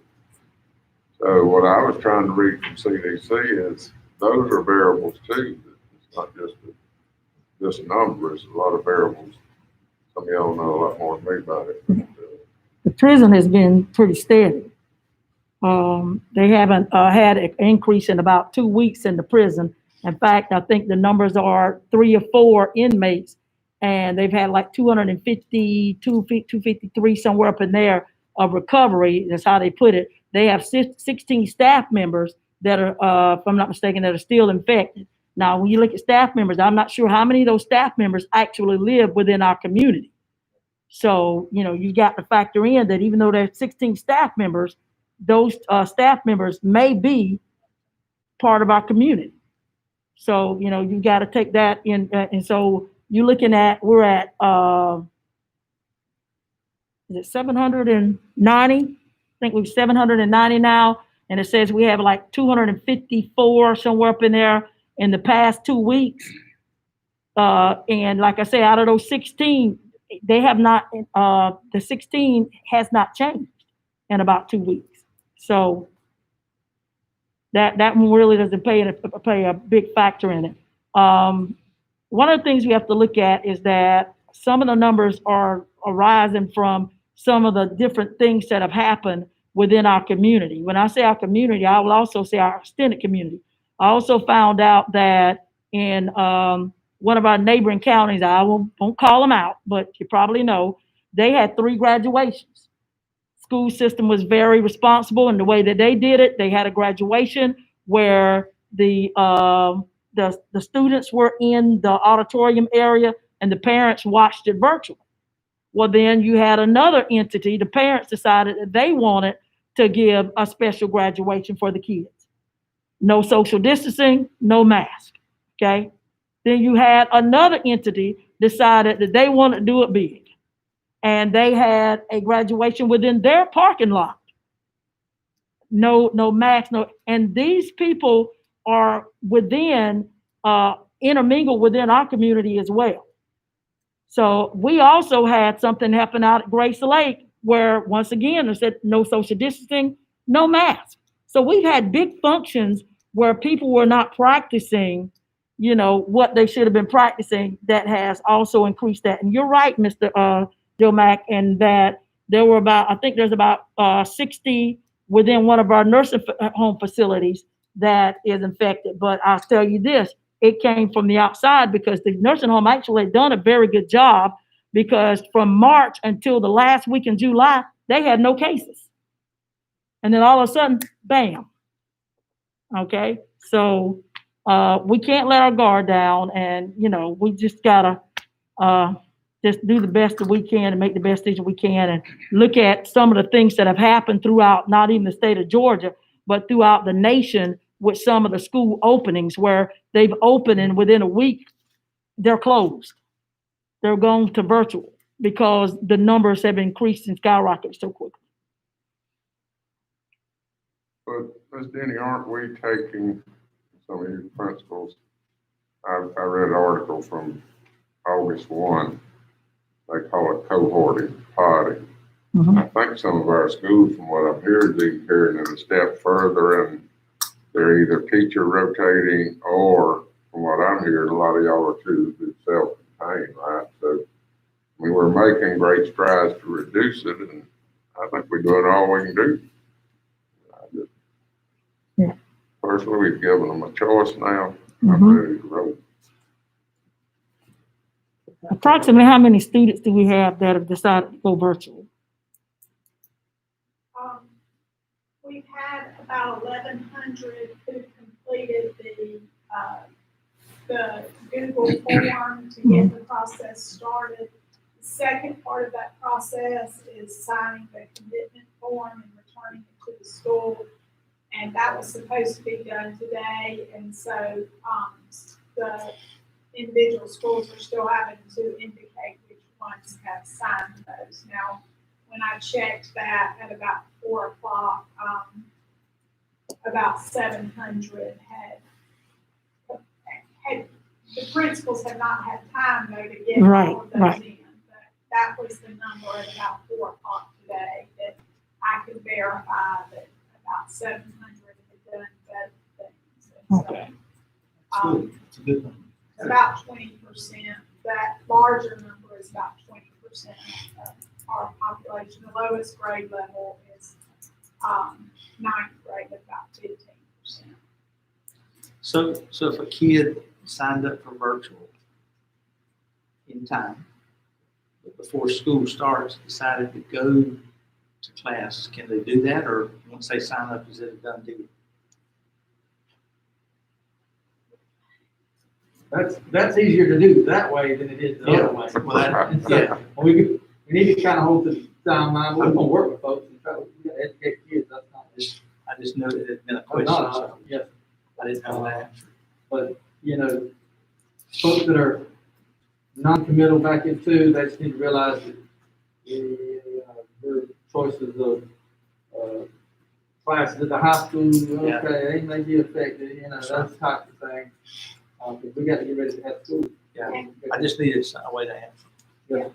So what I was trying to read from CDC is those are variables too. It's not just this number, it's a lot of variables. Some of y'all know a lot more than me about it. But, The prison has been pretty steady. They haven't had an increase in about 2 weeks in the prison. In fact, I think the numbers are 3 or 4 inmates, and they've had like 252, 253, somewhere up in there of recovery. That's how they put it. They have 16 staff members that are, if I'm not mistaken, that are still infected. Now, when you look at staff members, I'm not sure how many of those staff members actually live within our community. So, you know, you got to factor in that even though there's 16 staff members, those staff members may be part of our community. So, you know, you got to take that in. And so you're looking at, we're at, is it 790? I think we're 790 now. And it says we have like 254 somewhere up in there in the past 2 weeks. And like I say, out of those 16, they have not, the 16 has not changed in about 2 weeks. So that one really doesn't play a big factor in it. One of the things we have to look at is that some of the numbers are arising from some of the different things that have happened within our community. When I say our community, I will also say our extended community. I also found out that in one of our neighboring counties, I won't call them out, but you probably know, they had 3 graduations. School system was very responsible in the way that they did it. They had a graduation where the students were in the auditorium area and the parents watched it virtually. Well, then you had another entity, the parents decided that they wanted to give a special graduation for the kids. No social distancing, no mask, okay? Then you had another entity decided that they wanted to do it big. And they had a graduation within their parking lot. No mask, and these people are intermingled within our community as well. So we also had something happen out at Grace Lake where once again, they said no social distancing, no mask. So we've had big functions where people were not practicing, you know, what they should have been practicing. That has also increased that. And you're right, Mr. Joe Mack, and that there were about, I think there's about 60 within one of our nursing home facilities that is infected. But I'll tell you this, it came from the outside because the nursing home actually done a very good job, because from March until the last week in July, they had no cases. And then all of a sudden, bam. Okay, so we can't let our guard down, and, you know, we just gotta just do the best that we can and make the best decision we can, and look at some of the things that have happened throughout, not even the state of Georgia, but throughout the nation with some of the school openings where they've opened and within a week, they're closed. They're going to virtual because the numbers have increased and skyrocketed so quickly. But Ms. Denny, aren't we taking some of these principles? I read an article from August 1. They call it cohorting, potting. Mm-hmm. I think some of our schools, from what I'm hearing, is even carrying it a step further, and they're either teacher rotating or, from what I'm hearing, a lot of y'all are too self-contained, right? So, I mean, we're making great strides to reduce it, and I think we're doing all we can do. Personally, we've given them a choice now. Mm-hmm. I'm ready to roll. Approximately how many students do we have that have decided to go virtual? We've had about 1,100 who completed the Google form to get the process started. The second part of that process is signing the commitment form and returning it to the school. And that was supposed to be done today. And so the individual schools are still having to indicate which ones have signed those. Now, when I checked that at about 4 o'clock, the principals have not had time though to get Right, all of those right. in. But that was the number at about 4 o'clock today that I could verify that about 700 had done better things. And so, Okay. It's a good one. about 20%. That larger number is about 20% of our population. The lowest grade level is ninth grade, about 15%. So if a kid signed up for virtual in time, but before school starts, decided to go to class, can they do that? Or once they sign up, is it a done deal? That's easier to do that way than it is the other way. Well, that- And so, we need to kind of hold to the timeline, we're gonna work with folks and try to, we gotta educate kids, that's not just. I just know that it's been a Oh, no, question, no, so yes, I didn't know that. but, you know, folks that are non-committal back into, they just need to realize that, their choices of, classes at the high school, Yeah. okay, they may be affected, you know, those types of things. But we gotta get ready to have school. Yeah, I just needed a way to answer. The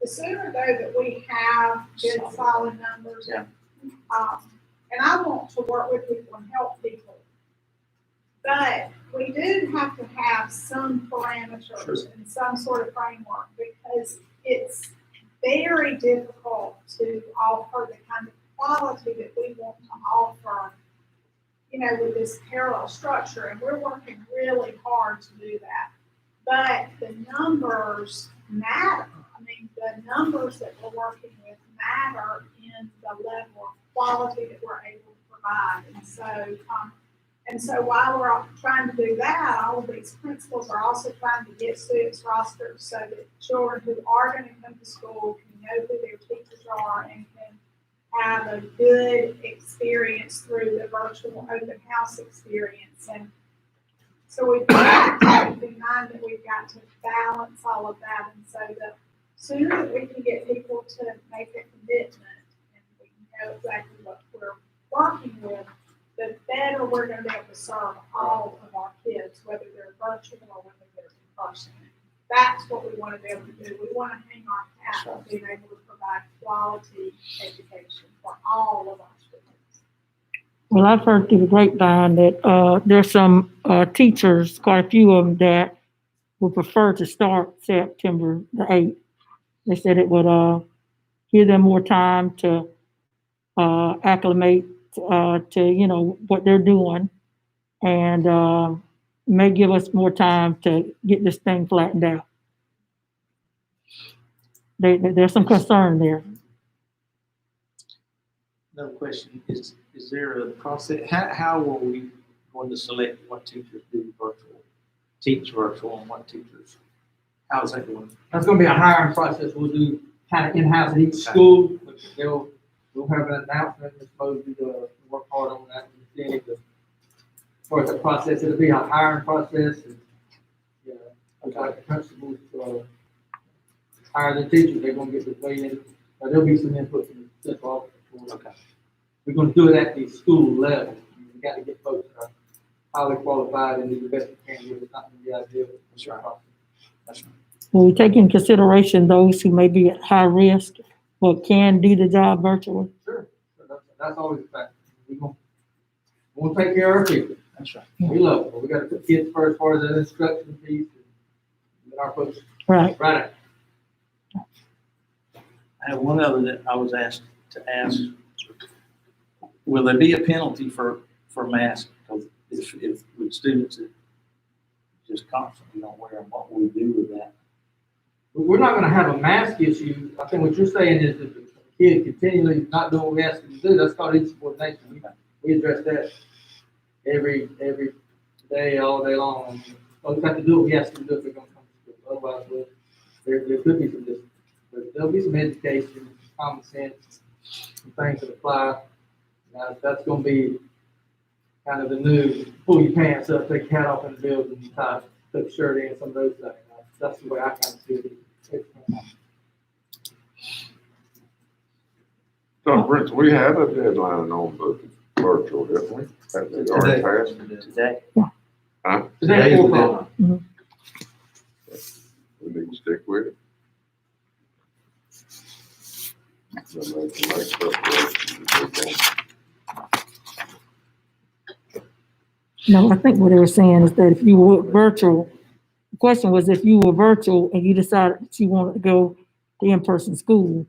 sooner though that we have good solid numbers. Yeah. And I want to work with people and help people. But we do have to have some parameters and some sort of framework because it's very difficult to offer the kind of quality that we want to offer, you know, with this parallel structure, and we're working really hard to do that. But the numbers matter. I mean, the numbers that we're working with matter in the level of quality that we're able to provide. And so while we're trying to do that, all of these principals are also trying to get students rostered so that children who are going to come to school can know who their teachers are and can have a good experience through the virtual open house experience. And so we've got to keep in mind that we've got to balance all of that. And so the sooner that we can get people to make a commitment and we know exactly what we're working with, the better we're going to be able to serve all of our kids, whether they're virtual or whether they're in person. That's what we want to be able to do. We want to hang our hat on being able to provide quality education for all of our students. Well, I've heard through the grapevine that there's some teachers, quite a few of them, that would prefer to start September the 8th. They said it would give them more time to acclimate to, you know, what they're doing and may give us more time to get this thing flattened out. There's some concern there. Another question, is there a process, how are we going to select what teachers do virtual, teach virtual, and what teachers, how is that going? That's gonna be a hiring process we'll do kind of in-house at each school. We'll have an announcement, I suppose, to work hard on that. As far as the process, it'll be a hiring process. And, yeah, like the principals hire the teachers, they're gonna get the way in. There'll be some input from the central office. Okay. We're gonna do it at the school level. We got to get folks that are highly qualified and do the best we can with it. It's not gonna be ideal. That's right. That's right. Will we take in consideration those who may be at high risk but can do the job virtually? Sure. That's always a fact. We'll take care of our people. That's right. We love them, but we gotta put kids first as far as that instruction piece and get our folks Right. right. I have one other that I was asked to ask. Will there be a penalty for masks? If with students that just constantly don't wear them, what will we do with that? We're not gonna have a mask issue. I think what you're saying is that the kid continually not doing what we ask them to do, that's called insubordination. We address that every day, all day long. Folks have to do what we ask them to do if they're gonna come to school. Otherwise, there could be some distance. But there'll be some education, common sense, some things that apply. That's gonna be kind of the new, pull your pants up, take your hat off in the building, tie, put your shirt in, some of those things. That's the way I kind of see it. So, Brent, we had a deadline on the virtual, didn't we? Have they already passed? Today? Huh? Today, Today's 4 the o'clock. deadline. We need to stick with it. Then they can make preparations. No, I think what they were saying is that if you were virtual, the question was if you were virtual and you decided that you wanted to go to in-person school,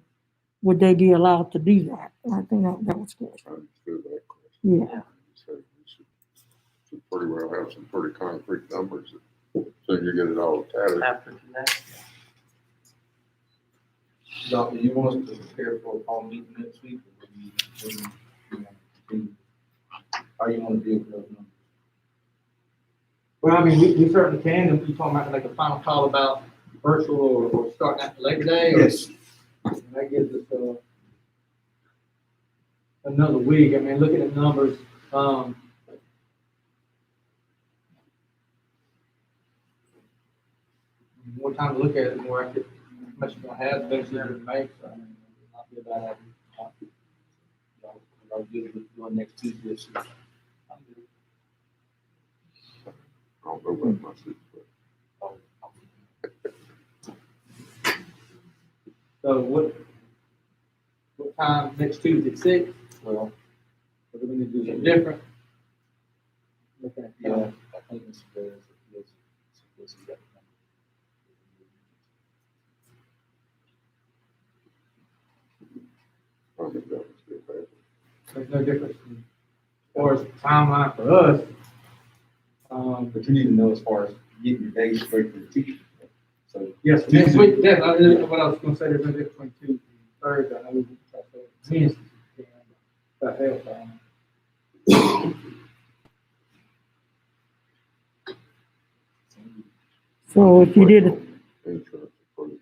would they be allowed to do that? I think that was good. I understood that question. Yeah. So we should pretty well have some pretty concrete numbers, so you get it all tallied. After that. Doctor, you want us to prepare for a call meeting next week? Or how you want to deal with those numbers? Well, I mean, we certainly can, if you're talking about like a final call about virtual or starting after Labor Day. Or- Yes. That gives us, another week. I mean, looking at numbers, more time to look at it, the more active, much you're gonna have, the better you're gonna make, so I mean, it'll not be a bad idea. I'll do it doing next Tuesday. So I'm good. I don't know about my situation. So what time next Tuesday, 6? Well, what do we need to do, something different? Looking at, Yeah, I think it's fair. I think that was good, man. there's no difference in, as far as timeline for us. But you need to know as far as getting your days straight for the teacher. So Yes, next week, yeah, what I was gonna say, there's no difference between Tuesday and Thursday, I know we can try to Wednesday, that helps. So if you did it Insurance approval.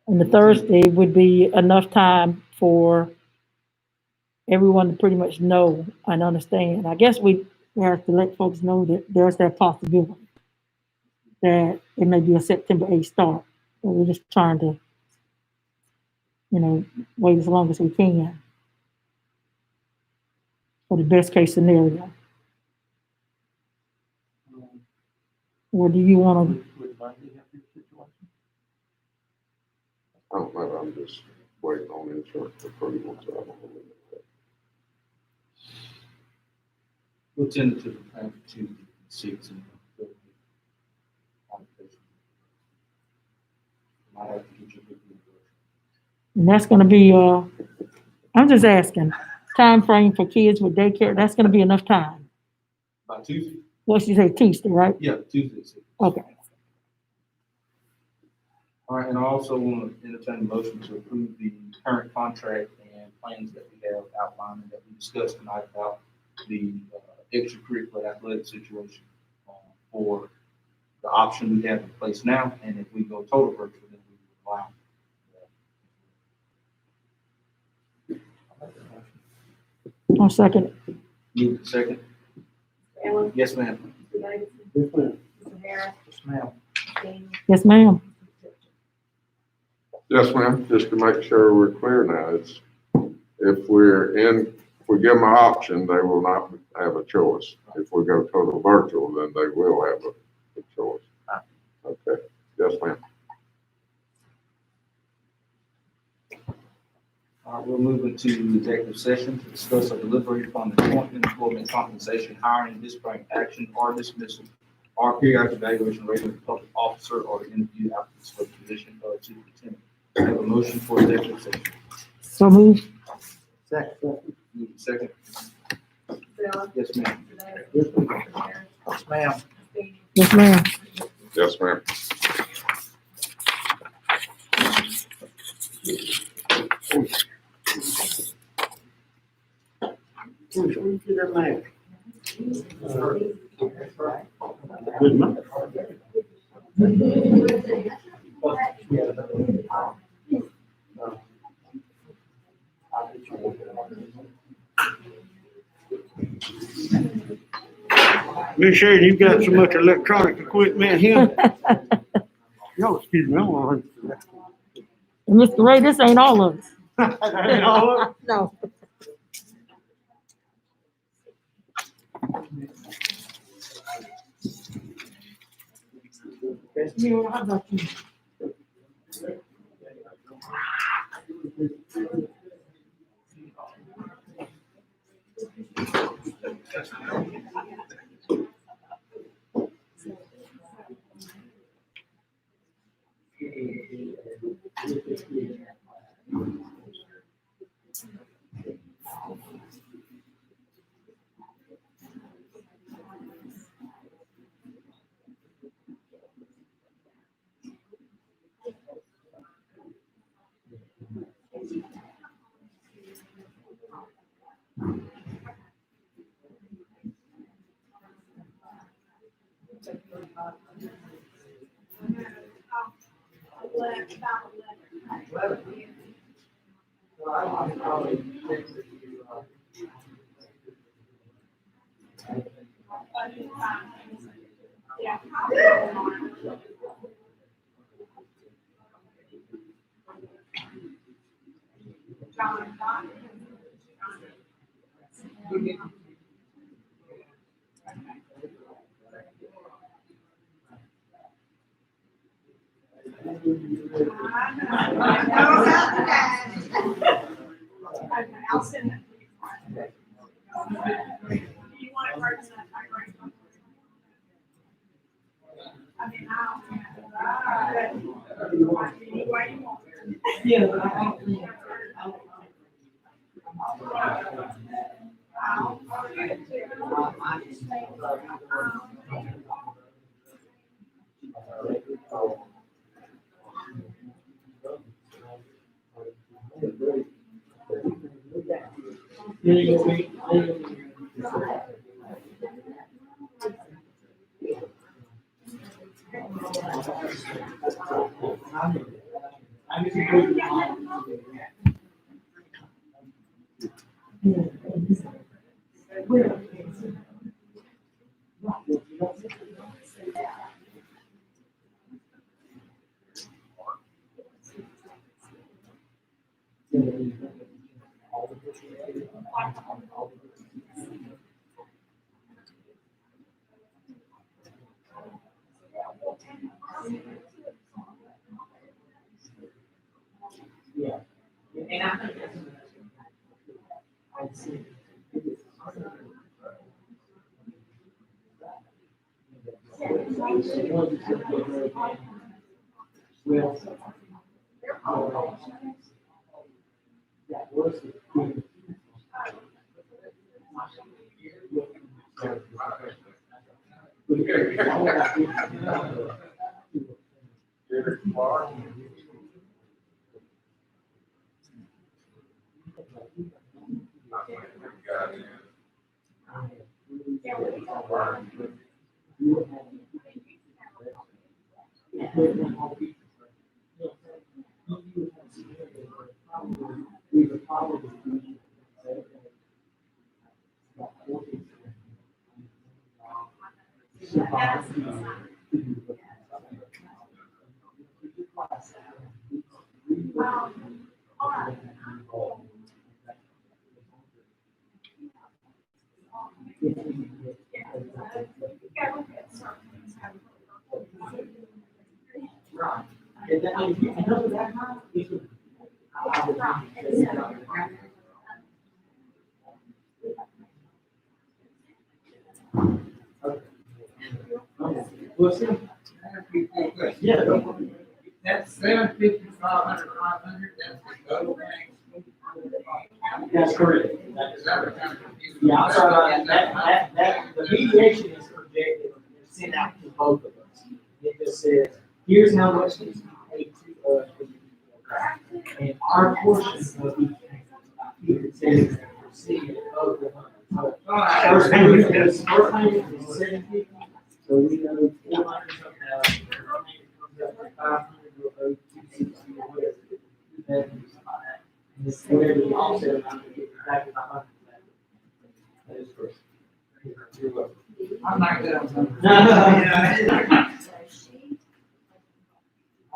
on the Thursday, would be enough time for everyone to pretty much know and understand. I guess we have to let folks know that there's that possibility that it may be a September 8th start. So we're just trying to, wait as long as we can for the best case scenario. Or do you want to? Would Monday have this situation? I don't know, I'm just waiting on insurance approval, so I don't know. we'll tentatively plan for Tuesday, 6 and. Might have to get you a good deal. And that's gonna be, I'm just asking, time frame for kids with daycare, that's gonna be enough time. By Tuesday? What you say, Tuesday, right? Yeah, Tuesday. 6. Okay. All right, and I also want to entertain a motion to approve the current contract and plans that we have outlined and that we discussed tonight about the extracurricular athletic situation for the option we have in place now, and if we go total virtual, then we will allow. I'll second it. Move to second. Allen, Yes, ma'am. Mr. Davidson, Yes, ma'am. Mr. Harris, Yes, ma'am. Mr. Daniel, Yes, ma'am. Mr. Tipton. Yes, ma'am, just to make sure we're clear now, it's, if we give them an option, they will not have a choice. If we go total virtual, then they will have a choice. Okay, yes, ma'am. All right, we'll move into executive session to discuss or deliberate upon the appointment, employment, compensation, hiring, disciplinary action, or dismissal, or periodic evaluation rating of a public officer or interview applicants for the position of superintendent. I have a motion for executive session. So move. Second. Move to second. Mr. Allen, Yes, ma'am. Mr. Davidson, Mr. Harris, Yes, ma'am. Mr. Daniel, Yes, ma'am. Yes, ma'am. Good enough. Miss Sheridan, you've got so much electronic equipment here. Y'all, excuse me, I'm on. And Mr. Ray, this ain't all of us. No. Yeah, how about you? About 11. Well, I probably think that you, Yeah. John. Okay, I'll send that to you. You want it written up, I write it. I mean, any way you want. Yeah, I'll get it to you. and I think that's. I see. Well, that was the. Right. And that, if you know that how, you could. Well, see, yeah, That's 750, 500, 500, that's the total thing. that's correct. Is that what kind of confusing? Yeah, I'm sorry, that, the mediation is projected, and sent out to both of us. It just says, here's how much is paid to us. And our portion of each, here it says, receive of the money. So, first payment is 750, so we know 400 something else. First payment comes up to 500, we'll owe 260 or whatever. That is something like that. And it's whatever the offset amount we get back to 500. That is correct. You're welcome. I'm not good on numbers.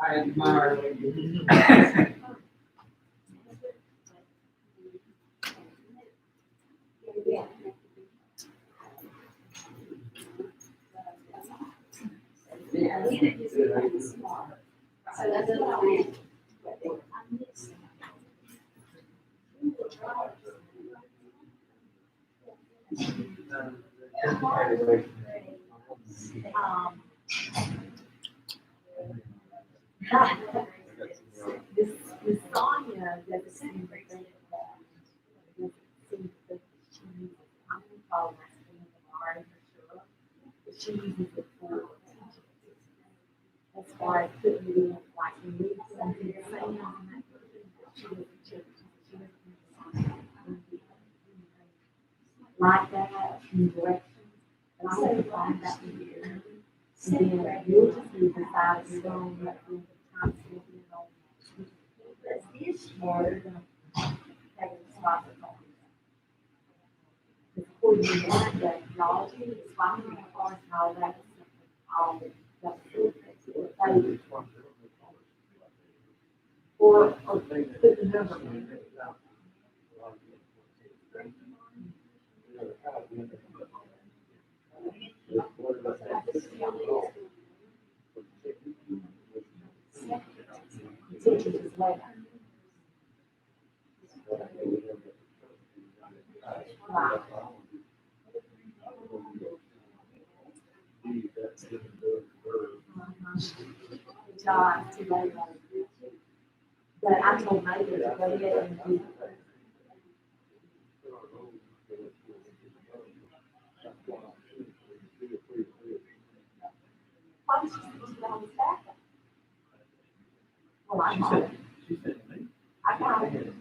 I admire what you do. So that's what I mean. This Sonia doesn't seem to think that. Doesn't seem to think that she uses, I'm gonna call my screen tomorrow for sure. But she uses it for teaching. That's why I couldn't do it like in weeks and things like that. She doesn't check, she doesn't like that, in directions. And I want to find that in here. And then you'll just be beside your own, like, the time to be on. This year, they're gonna take a spot at home. Before you want the technology, it's fine, the cars and all that, all that's good. Or put the number in. Teachers is later. Right. John, too late. But I told Megan to go ahead and do. Why did she sit on his back? Well, I got it. I got it.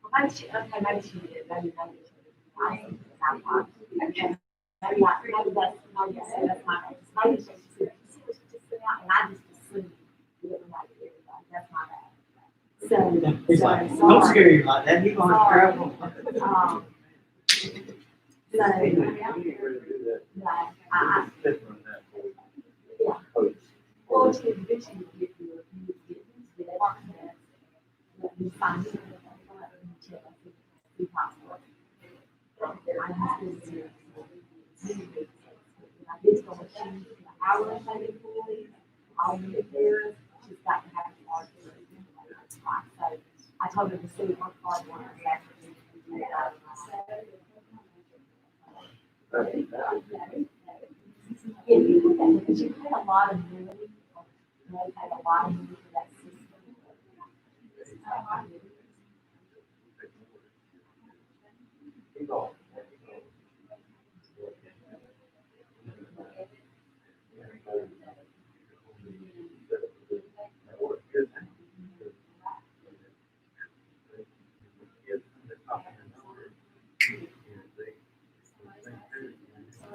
Well, maybe she, okay, maybe she did, maybe she did. I think I'm not. Okay. Maybe that's my, maybe she said, just sit out, and I just assumed you didn't like everybody, that's my bad. So, He's like, so, don't sorry. scare you like that, you're gonna have trouble. Yeah. Well, to eventually get your, you get that process, let me find it. I did so much, I was like, all the repairs, she's got to have a car. So I told her to see what car one was actually. Yeah, you put that, because you pay a lot of money, you pay a lot of money for that system.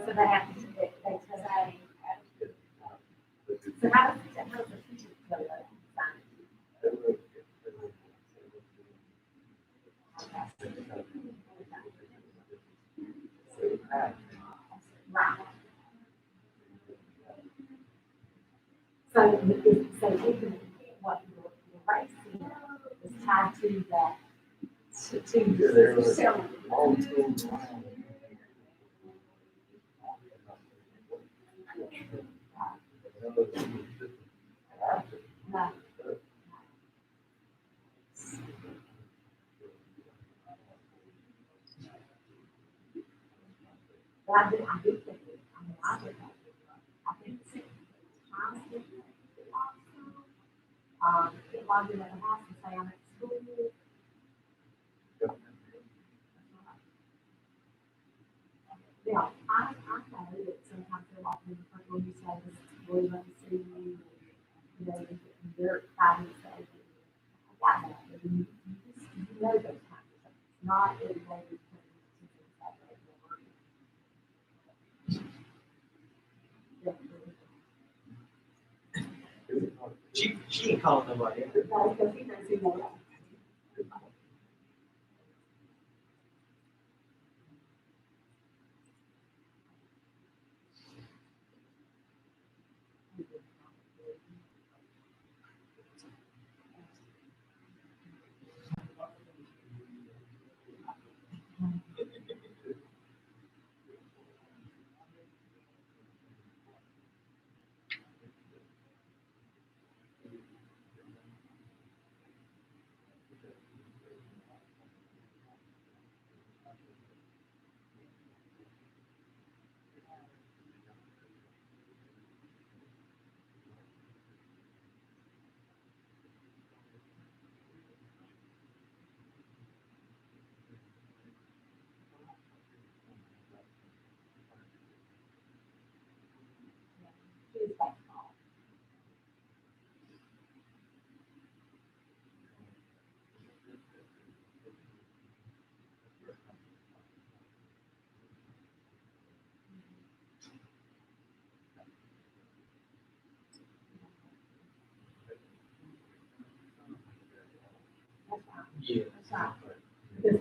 So they have to, they say, so how does the teacher go about it? Right. So, so even what you're raising is tied to that, to the selling. No. But I do think, I mean, I think it's time to if I'm in the house and say I'm at school. Yeah, I know that sometimes they're like, when you say this, boy, let me see you, you know, they're excited to say, I got that, but you know those kinds of things, not everybody is putting things like that. She ain't calling nobody. No, because he knows who they are. Kids basketball. That's fine. Yeah. That's fine. Because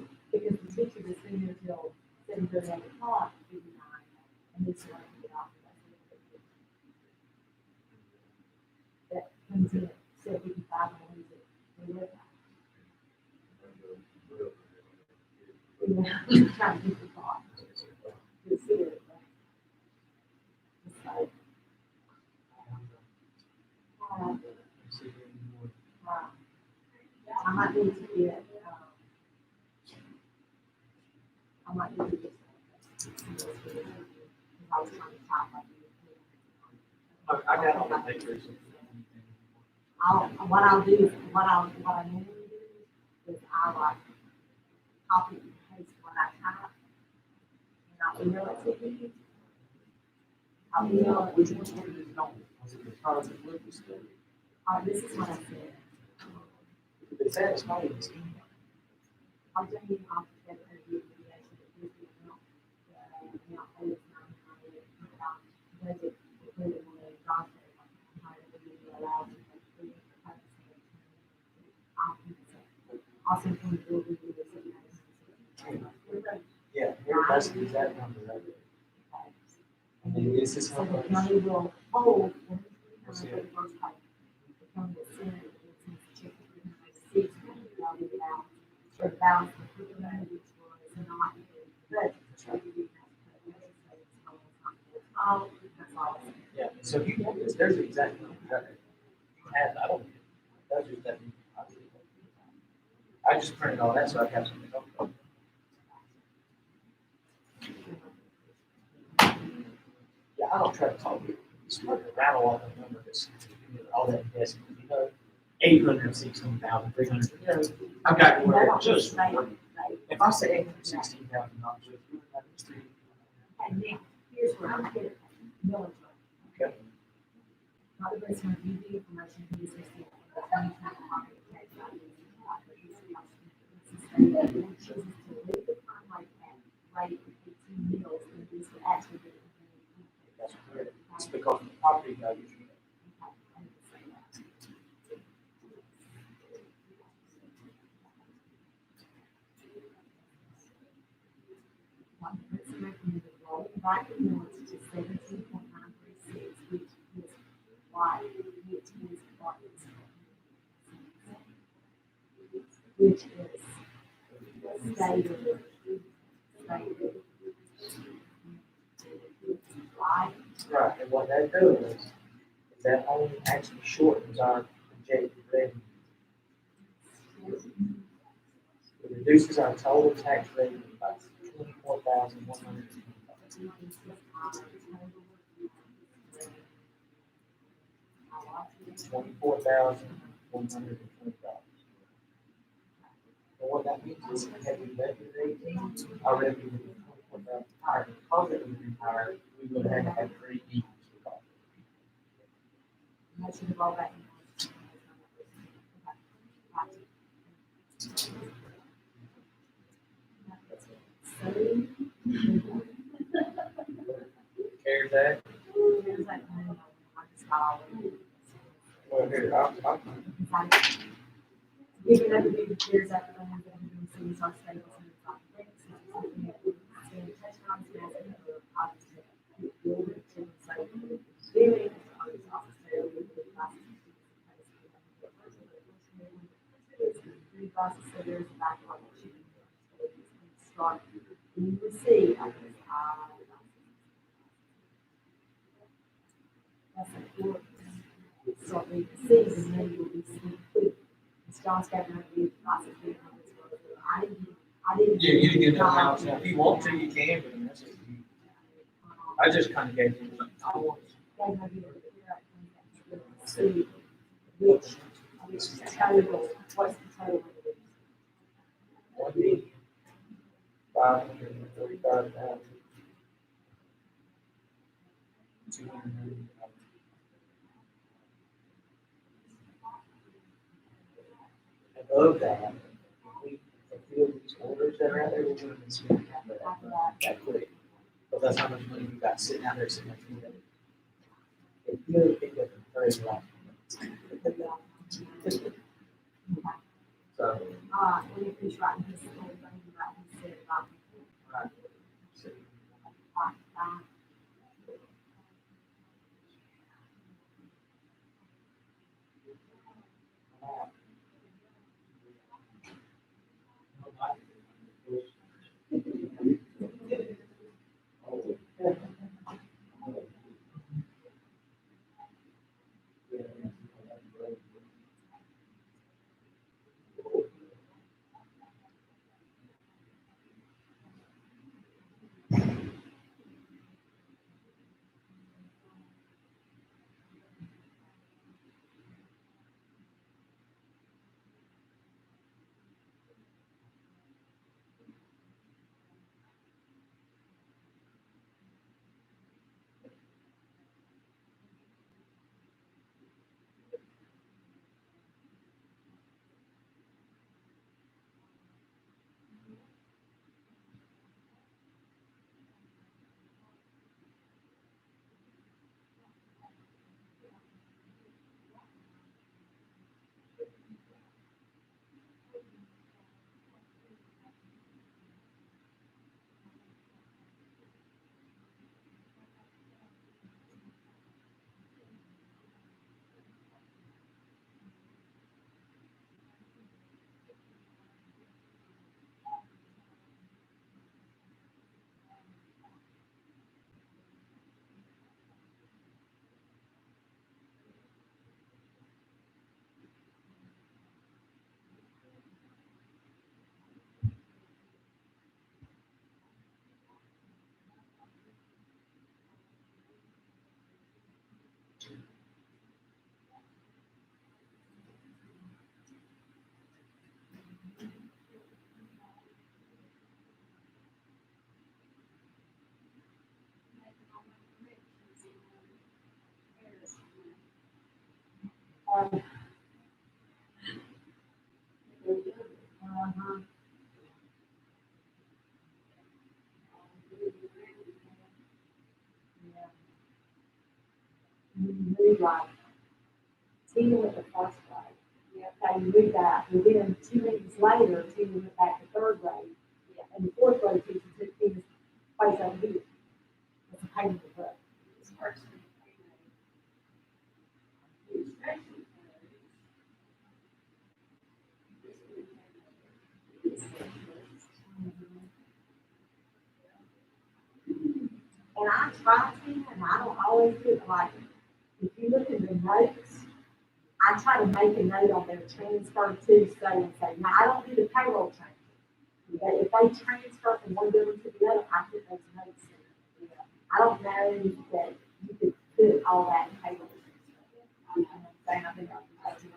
the teacher is in there till 7:30, 8 o'clock, 59, and this one to get off. That comes in at 7:55 and leaves at 11. Yeah, trying to get the thought. Consider it. It's like, I might need to get, I might need to get. I was trying to type like. I got all the papers. What I normally do is I like copy and paste what I type. And I'll email it to you. I'll email it. Which one's going to be gone? Was it the cards that look still? This is what I said. If it's at, it's not even email. I'll tell you, I'll get a review of the actual business account. Now, it's not, budget, including when they drop it, how to be allowed to. Also, can we do this? Yeah, here, that's the exact number, right? And then this is So how the much. county will hold, when it's the first time, the county will send it, it's check it, they'll leave it out. So the balance of the money which was not in the budget. So you do have to put it, that's all. Yeah, so if you want this, there's the exact number, right? You can have, I don't, that's just that. I just printed all that, so I have something to talk about. Yeah, I don't try to talk, it's hard to rattle off a number that's, all that guessing, 816,000, 300, I've got to worry just, if I say $816,000, And now, here's where I'm getting military. okay, Not the best one, you the information he is receiving from the county property tax values. Chooses to leave the farm like that, rate of 18 mills, and this would actually be. that's correct. It's because of the property values. It's recommended rolling back the millage to 17.936, which is why, which is what is. Which is stated. Right? Right, and what that does is that only actually shortens our projected revenue. It reduces our total tax revenue by 24,100. 24,120. And what that means is, had we budgeted 18, our revenue would be 24,000 higher. Because it would be higher, we would have had 3 equals the cost. I should have all that. CARES Act. Well, here, I'll Giving up the big cares after the ones that have been seen as our stables and it's like things, something that we can touch on, so that's another obviously. Build it to say, doing this office there, we do classes. Three classes, so there's a backlog that you can start. You will see, I guess, that's important. So we see, and then you'll be seeing quick. John's got to do the process. I didn't. Yeah, you can get that house, now, if you want to, you can, but I mean, that's up to you. I just kind of gave you, I want, See which total, what's the total? $1,535,000. Above that, if we fulfill these orders that are out there, we're gonna be spending half of that quick. But that's how much money we've got sitting out there, sitting there. It really picked up very well. So, When you finish writing his, whole thing, about his said about. right. Move like, Tina went to first grade. Yeah, okay, you moved that, and then 2 weeks later, Tina went back to third grade. Yeah, and the fourth grade teacher took Tina's place over here. It's a pain in the butt. This person. And I try to, and I don't always do it like, if you look at the notes, I try to make a note on their transfer to say, now, I don't do the payroll change. But if they transfer from one building to the other, I put those notes in. I don't know that you could put all that in payroll. You know what I'm saying? I think I'll do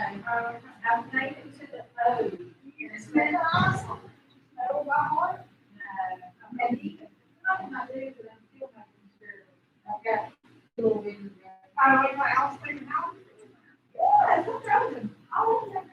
I've made it to the O. It's been awesome. No, by heart? No. And even, nothing I do, but I'm still making sure. I've got little bit. Oh, in my house, cleaning house? Yeah, no problem. I'll never.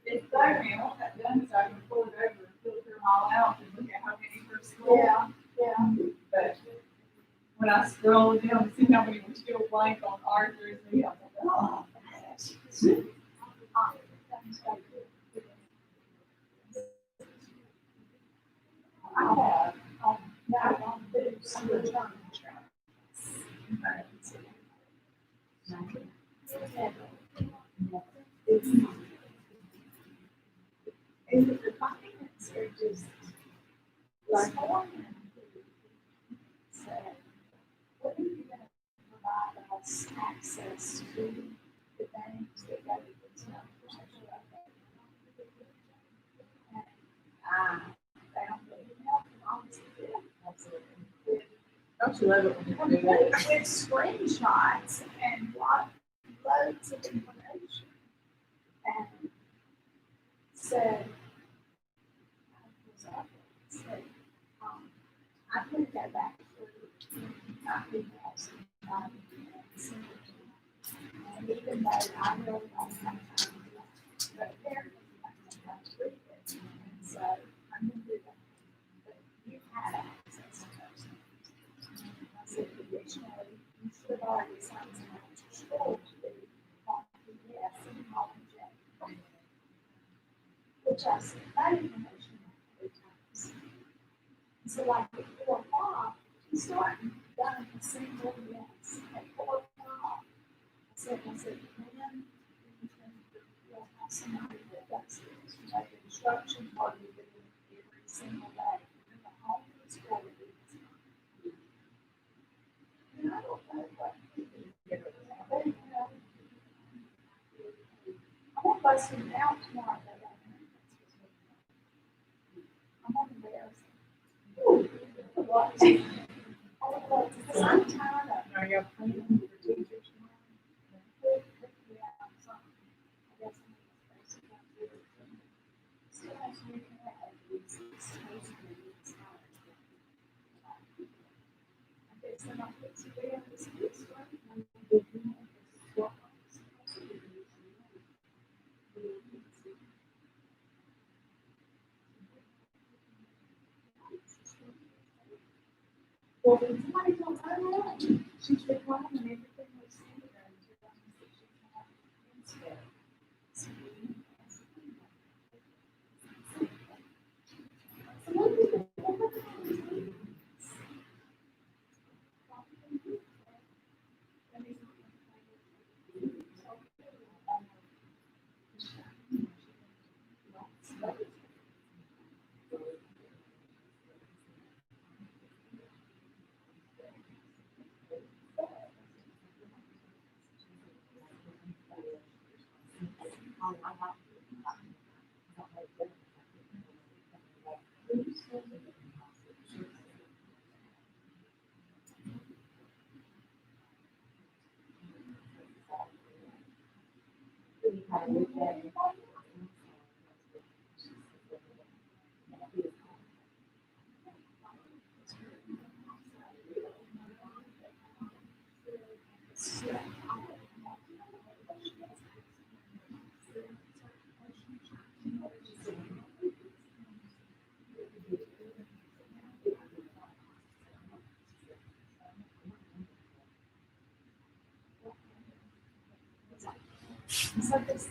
It's there, man, I want that done so I can pull it over and filter them all out and look at how many per school. Yeah, yeah. But when I scroll down to see how many were still blank on Arthur's, I was like, oh. I have, now on the some return and the documents are just like, said, what are you gonna provide us access to the banks that got this numbers? Found the help and honestly did. Don't you love it when you do that? With screenshots and loads of information. And said, I put that back through my emails. And even though I really don't have time, but apparently I don't have to read it. And so I'm gonna do that. But you had access to those things. I said, additionally, you should have already signed some to school to do yes and all in which I sent that information out 3 times. So like at 4 o'clock, he still hadn't done a single yes. At 4 o'clock, I said, man, you'll have somebody that does this. You have the instruction part of it every single day. You're the home of the school. And I don't know what he can get it. But, you know, I won't bust him out tomorrow. But I'm on the bears. What? Because I'm tired of. Are you planning for teachers tomorrow? Yeah, something. I guess I'm supposed to do it. Still has to be I guess I'm not supposed to be on this list, right? Well, when somebody comes over, she's reclining and everything was seen to her until I said she's not instead. So what do you think? So this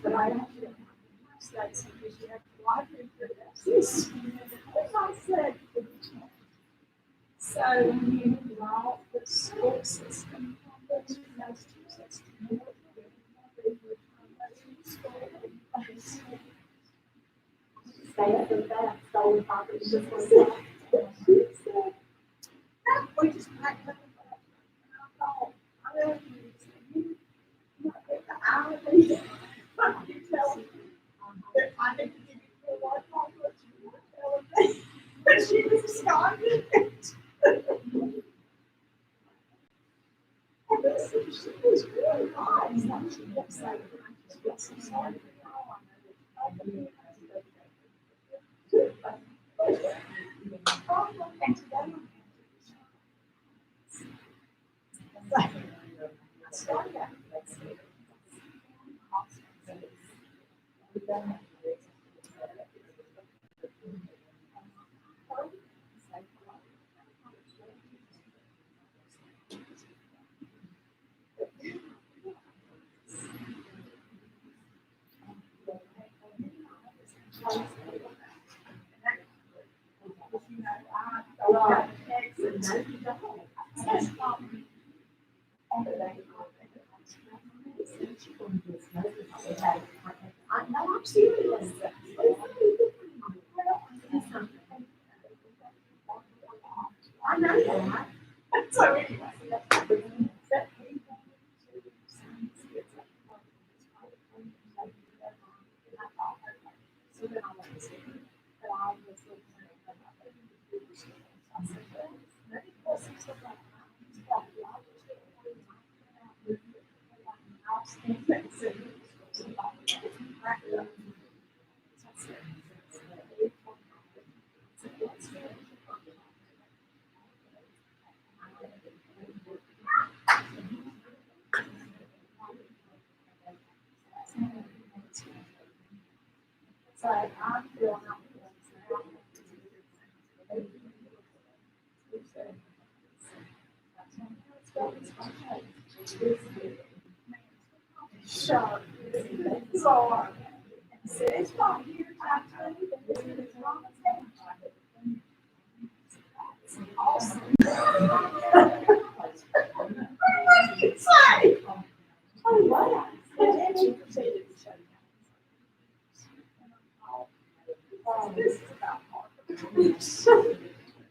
but I don't get that's because you have to watch it for this. I said, so when you draw the school system, those two systems. Stay up with that, stolen property, just like that. We just packed up. I thought, I know you might get the hourly. You tell me that I need to give you the one call, but you were telling me. But she was responding. And listen, she was really nice. Like she kept saying, I just feel so sorry for y'all. And today, I started out. I know I'm serious. I know that. So anyway. So then I went to see, but I was looking at I said, well, maybe plus it's like, But I'm filling out the ones now. Sure. So, it's not here, I tell you, it's not awesome. It's like, oh, wow. And then you proceeded to shut down. This is about Margaret.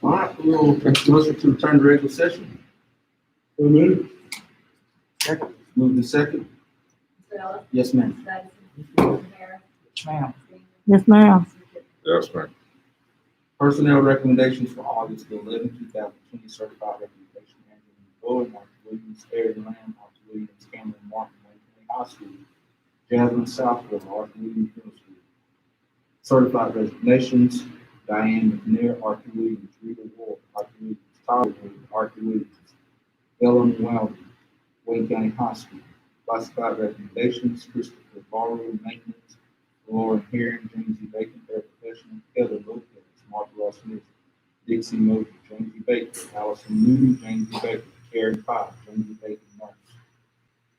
All right, we'll take a motion to return to regular session. So moved. Second. Move the second. Ellis, Yes, ma'am. Davidson, Harris, Ma'am. Yes, ma'am. Yes, ma'am. Personnel recommendations for August 11, 2020, certified recommendation. Angelina Bowen, Mark Williams, Aaron Lamb, Mark Williams, Cameron Martin, Wayne County High School. Jasmine Southwood, Mark Williams Middle School. Certified resignations, Diane McNair, Arthur Williams, Rita Ward, Arthur Williams, Tyler Williams, Arthur Williams, Ellen Weldon, Wayne County High School. Classified recommendations, Christopher Barrow, Maintenance, Lauren Herring, James E. Bacon, Paraprofessional, Heather Lopez, Mark Ross Smith, Dixie Mosley, James E. Baker, Allison Moody, James E. Baker, Karen Pye, James E. Baker, Nurse.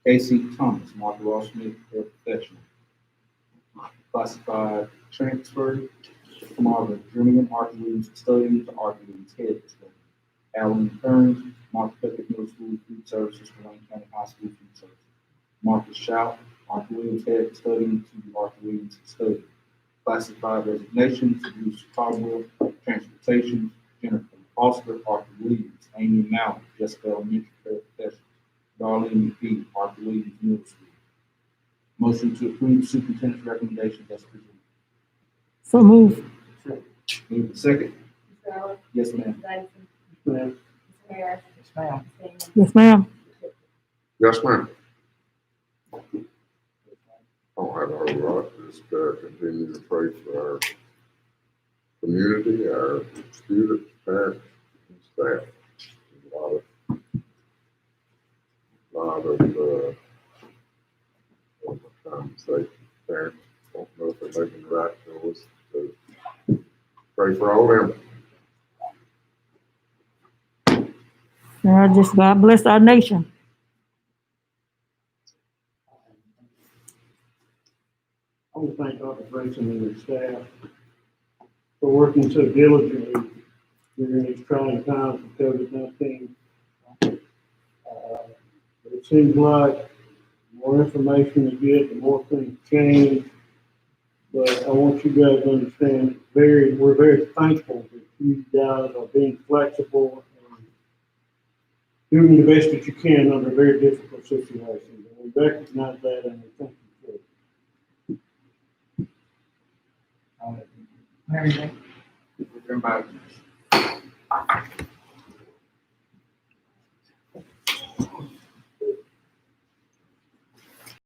Casey Thomas, Mark Ross Smith, Paraprofessional. Classified transfer, Marvin Dreamer, Arthur Williams Custodian to Arthur Williams Head Custodian. Alan Kearns, Mark Pickett Middle School Food Services to Wayne County High School Food Services. Marcus Shout, Arthur Williams Head Custodian to Arthur Williams Custodian. Classified resignations, Bruce Caldwell, Transportation, Jennifer Foster, Arthur Williams, Amy Mallett, Jessica Elementary Paraprofessional, Darlene McPhee, Arthur Williams Middle School. Motion to approve superintendent's recommendations as presented. So move. Move the second. Mr. Ellis, Yes, ma'am. Davidson, Ma'am. Mr. Harris, Yes, ma'am. Stan, Yes, ma'am. Yes, ma'am. Don't have a whole lot, just, continue to pray for our community, our students, parents, and staff. What I'm trying to say, parents don't know if they're making the right choice, so pray for all them. Just God bless our nation. I want to thank Dr. Grayson and his staff for working so diligently during these trying times of COVID-19. But it seems like the more information you get, the more things change. But I want you guys to understand, we're very thankful that you guys are being flexible and doing the best that you can under very difficult situations. And we recognize that and we thank you for it. Everything. Everybody.